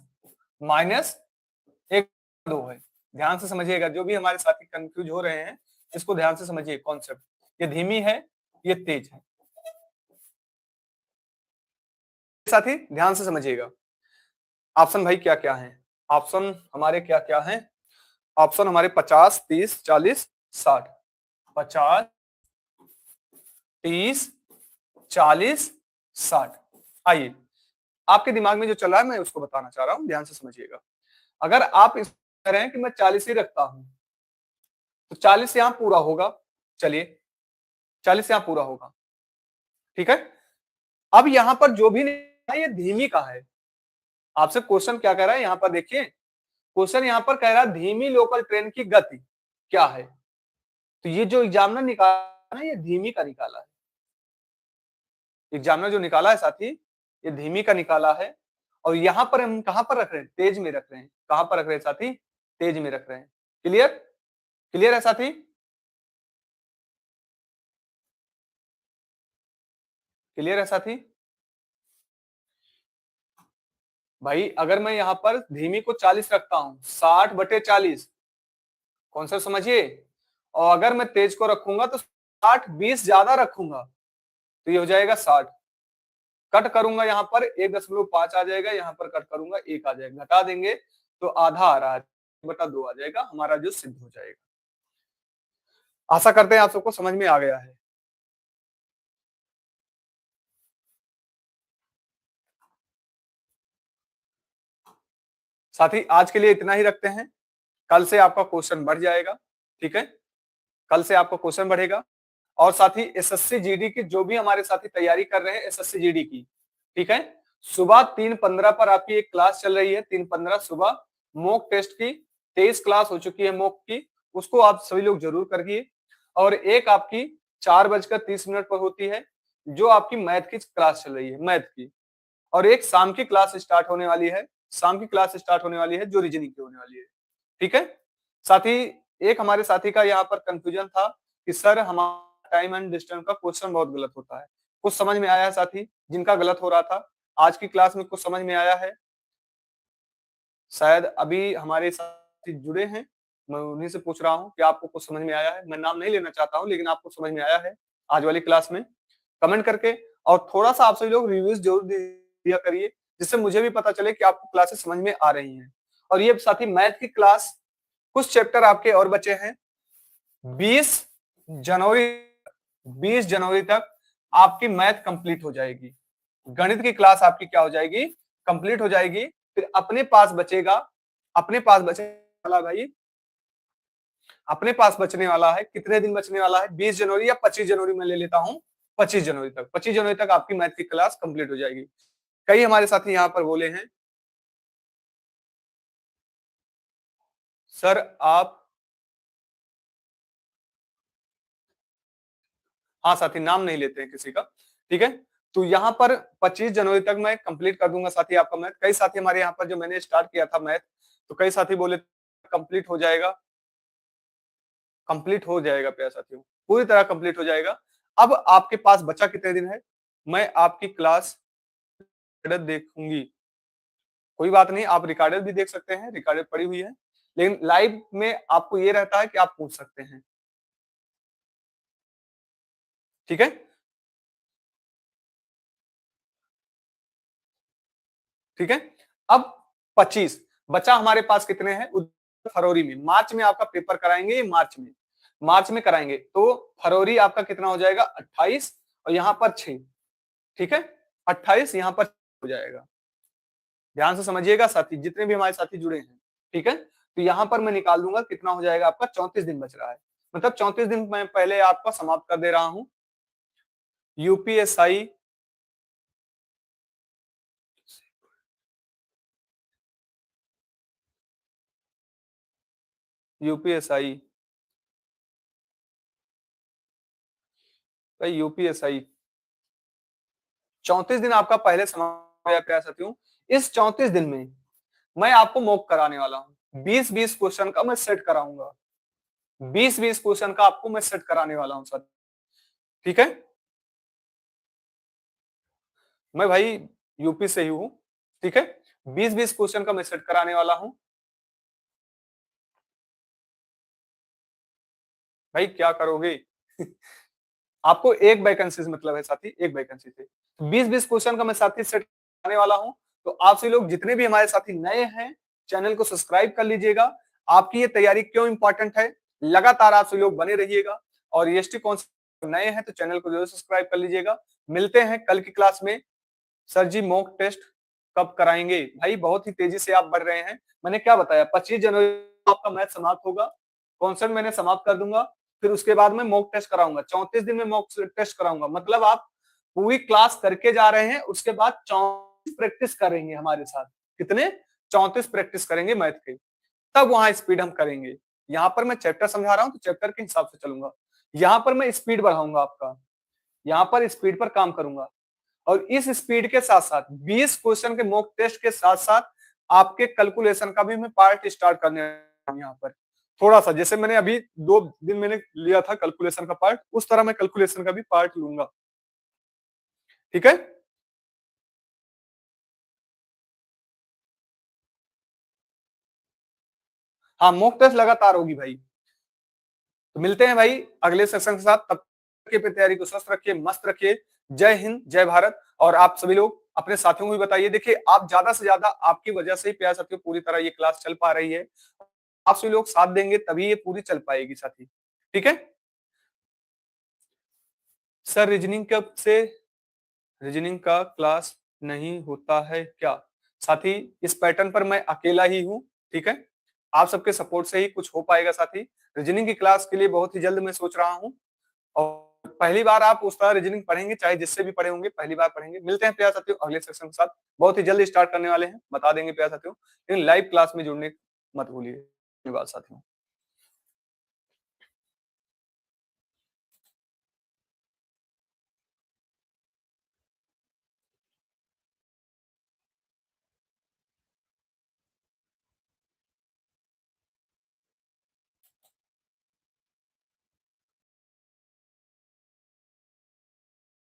माइनस 1 2 है। ध्यान से समझिएगा, जो भी हमारे साथी कंफ्यूज हो रहे हैं इसको ध्यान से समझिए कॉन्सेप्ट। ये धीमी है, ये तेज है। साथी ध्यान से समझिएगा, ऑप्शन भाई क्या क्या है, ऑप्शन हमारे क्या क्या हैं। ऑप्शन हमारे 50 30 40 60, 50 30 40 60। आइए आपके दिमाग में जो चल रहा है मैं उसको बताना चाह रहा हूं, ध्यान से समझिएगा। अगर आप इस कह रहे हैं कि मैं 40 ही रखता हूं, तो 40 यहां पूरा होगा। चलिए 40 यहां पूरा होगा, ठीक है। अब यहां पर जो भी ये धीमी का है, आपसे क्वेश्चन क्या कह रहा है यहां पर देखिए, क्वेश्चन यहां पर कह रहा है धीमी लोकल ट्रेन की गति क्या है। तो ये जो एग्जामिनर निकाला ना, ये धीमी का निकाला है। एग्जामिनर जो निकाला है साथी, ये धीमी का निकाला है। और यहां पर हम कहां पर रख रहे हैं, तेज में रख रहे हैं। कहां पर रख रहे हैं साथी, तेज में रख रहे हैं। क्लियर, क्लियर है साथी, क्लियर है साथी। भाई अगर मैं यहां पर धीमी को 40 रखता हूं, 60/40, कॉन्सेप्ट समझिए। और अगर मैं तेज को रखूंगा तो 60, 20 ज्यादा रखूंगा तो ये हो जाएगा 60। कट करूंगा यहां पर 1.5 आ जाएगा, यहां पर कट करूंगा 1 आ जाएगा, घटा देंगे तो आधा आ रहा है, 1/2 आ जाएगा हमारा, जो सिद्ध हो जाएगा। आशा करते हैं आप सबको समझ में आ गया है। साथी आज के लिए इतना ही रखते हैं, कल से आपका क्वेश्चन बढ़ जाएगा। ठीक है, कल से आपका क्वेश्चन बढ़ेगा। और साथी एसएससी जीडी की जो भी हमारे साथी तैयारी कर रहे हैं एसएससी जीडी की, ठीक है, सुबह 3:15 पर आपकी एक क्लास चल रही है, 3:15 सुबह, मॉक टेस्ट की 23 क्लास हो चुकी है मॉक की, उसको आप सभी लोग जरूर करिए। और एक आपकी 4:30 पर होती है, जो आपकी मैथ की क्लास चल रही है, मैथ की। और एक शाम की क्लास स्टार्ट होने वाली है, शाम की क्लास स्टार्ट होने वाली है जो रीजनिंग की होने वाली है। ठीक है साथी, एक हमारे साथी का यहाँ पर कंफ्यूजन था कि सर हमारा टाइम एंड डिस्टेंस का क्वेश्चन बहुत गलत होता है। कुछ समझ में आया है साथी, जिनका गलत हो रहा था आज की क्लास में कुछ समझ में आया है? शायद अभी हमारे साथी जुड़े हैं, मैं उन्हीं से पूछ रहा हूँ कि आपको कुछ समझ में आया है। मैं नाम नहीं लेना चाहता हूँ, लेकिन आपको समझ में आया है आज वाली क्लास में? कमेंट करके और थोड़ा सा आप सभी लोग रिव्यूज जरूर दिया करिए, जिससे मुझे भी पता चले कि आपको क्लासेस समझ में आ रही हैं। और ये साथी मैथ की क्लास, कुछ चैप्टर आपके और बचे हैं। 20 जनवरी, 20 जनवरी तक आपकी मैथ कंप्लीट हो जाएगी, गणित की क्लास आपकी क्या हो जाएगी, कंप्लीट हो जाएगी। फिर अपने पास बचेगा, अपने पास बचे वाला भाई, अपने पास बचने वाला है कितने दिन बचने वाला है, 20 जनवरी या 25 जनवरी में ले लेता हूं, 25 जनवरी तक, 25 जनवरी तक आपकी मैथ की क्लास कंप्लीट हो जाएगी। कई हमारे साथी यहाँ पर बोले हैं सर आप, हाँ साथी नाम नहीं लेते हैं किसी का, ठीक है। तो यहाँ पर 25 जनवरी तक मैं कंप्लीट कर दूंगा साथी आपका मैथ। कई साथी हमारे यहाँ पर जो मैंने स्टार्ट किया था मैथ, तो कई साथी बोले कंप्लीट हो जाएगा, कंप्लीट हो जाएगा प्यारे साथियों, पूरी तरह कंप्लीट हो जाएगा। अब आपके पास बचा कितने दिन है, मैं आपकी क्लास देखूंगी, कोई बात नहीं, आप रिकॉर्डेड भी देख सकते हैं, रिकॉर्डेड पड़ी हुई है, लेकिन लाइव में आपको ये रहता है कि आप पूछ सकते हैं। ठीक है, ठीक है। अब 25 बचा हमारे पास, कितने हैं, फरवरी में, मार्च में आपका पेपर कराएंगे, ये मार्च में, मार्च में कराएंगे, तो फरवरी आपका कितना हो जाएगा, 28 और यहाँ पर 6, ठीक है, 28 यहाँ पर हो जाएगा। ध्यान से समझिएगा साथी, जितने भी हमारे साथी जुड़े हैं, ठीक है। तो यहाँ पर मैं निकाल दूंगा कितना हो जाएगा आपका, 34 दिन बच रहा है, मतलब 34 दिन मैं पहले आपका समाप्त कर दे रहा हूं। यूपीएसआई यूपीएसआई भाई यूपीएसआई 34 दिन आपका पहले समाप्त हो गया प्यारे साथियों। इस 34 दिन में मैं आपको मॉक कराने वाला हूँ, 20-20 क्वेश्चन का मैं सेट कराऊंगा, 20-20 क्वेश्चन का आपको मैं सेट कराने वाला हूँ सर, ठीक है। मैं भाई यूपी से ही हूँ, ठीक है, 20-20 क्वेश्चन का मैं सेट कराने वाला हूँ। भाई क्या करोगे आपको एक वैकेंसी से मतलब है साथी, एक वैकेंसी से, 20-20 क्वेश्चन का मैं साथी सेट कराने वाला हूँ। तो आप सभी लोग जितने भी हमारे साथी नए हैं, चैनल को सब्सक्राइब कर लीजिएगा। आपकी ये तैयारी क्यों इंपॉर्टेंट है, लगातार आप सभी लोग बने रहिएगा। और ईएसटी कॉन्सेप्ट नए हैं तो चैनल को जरूर सब्सक्राइब कर लीजिएगा। मिलते हैं कल की क्लास में। सर जी मॉक टेस्ट कब कराएंगे, भाई बहुत ही तेजी से आप बढ़ रहे हैं। मैंने क्या बताया, 25 जनवरी को आपका मैथ समाप्त होगा, कॉन्सेप्ट मैंने समाप्त कर दूंगा, फिर उसके बाद मैं मॉक टेस्ट कराऊंगा, 34 दिन में मॉक टेस्ट कराऊंगा, मतलब आप पूरी क्लास करके जा रहे हैं, उसके बाद 34 प्रैक्टिस करेंगे हमारे साथ। कितने? 34 प्रैक्टिस करेंगे मैथ के, तब वहां स्पीड हम करेंगे। यहाँ पर मैं चैप्टर समझा रहा हूँ तो चैप्टर के हिसाब से चलूंगा, यहाँ पर मैं स्पीड बढ़ाऊंगा आपका, यहाँ पर स्पीड पर काम करूंगा। और इस स्पीड के साथ साथ 20 क्वेश्चन के मॉक टेस्ट के साथ साथ आपके कैलकुलेशन का भी मैं पार्ट स्टार्ट करने वाला हूं यहाँ पर। थोड़ा सा जैसे मैंने अभी 2 दिन मैंने लिया था कैलकुलेशन का पार्ट, उस तरह मैं कैलकुलेशन का भी पार्ट लूंगा। ठीक है। हाँ, मॉक टेस्ट लगातार होगी भाई। तो मिलते हैं भाई अगले सेशन के साथ, तब तक की तैयारी को स्वस्थ रखिए, मस्त रखिए। जय हिंद, जय भारत। और आप सभी लोग अपने साथियों को भी बताइए, देखिए आप ज्यादा से ज्यादा, आपकी वजह से ही प्यार साथियों पूरी तरह ये क्लास चल पा रही है। आप सभी लोग साथ देंगे तभी ये पूरी चल पाएगी साथी। ठीक है। सर रीजनिंग कब से, रीजनिंग का क्लास नहीं होता है क्या? साथी इस पैटर्न पर मैं अकेला ही हूँ। ठीक है। आप सबके सपोर्ट से ही कुछ हो पाएगा साथी। रीजनिंग की क्लास के लिए बहुत ही जल्द मैं सोच रहा हूँ, और पहली बार आप उस तरह रीजनिंग पढ़ेंगे, चाहे जिससे भी पढ़े होंगे पहली बार पढ़ेंगे। मिलते हैं प्यार साथियों अगले सेक्शन के साथ, बहुत ही जल्द स्टार्ट करने वाले हैं, बता देंगे प्यार साथियों। लेकिन लाइव क्लास में जुड़ने मत भूलिए। धन्यवाद साथियों।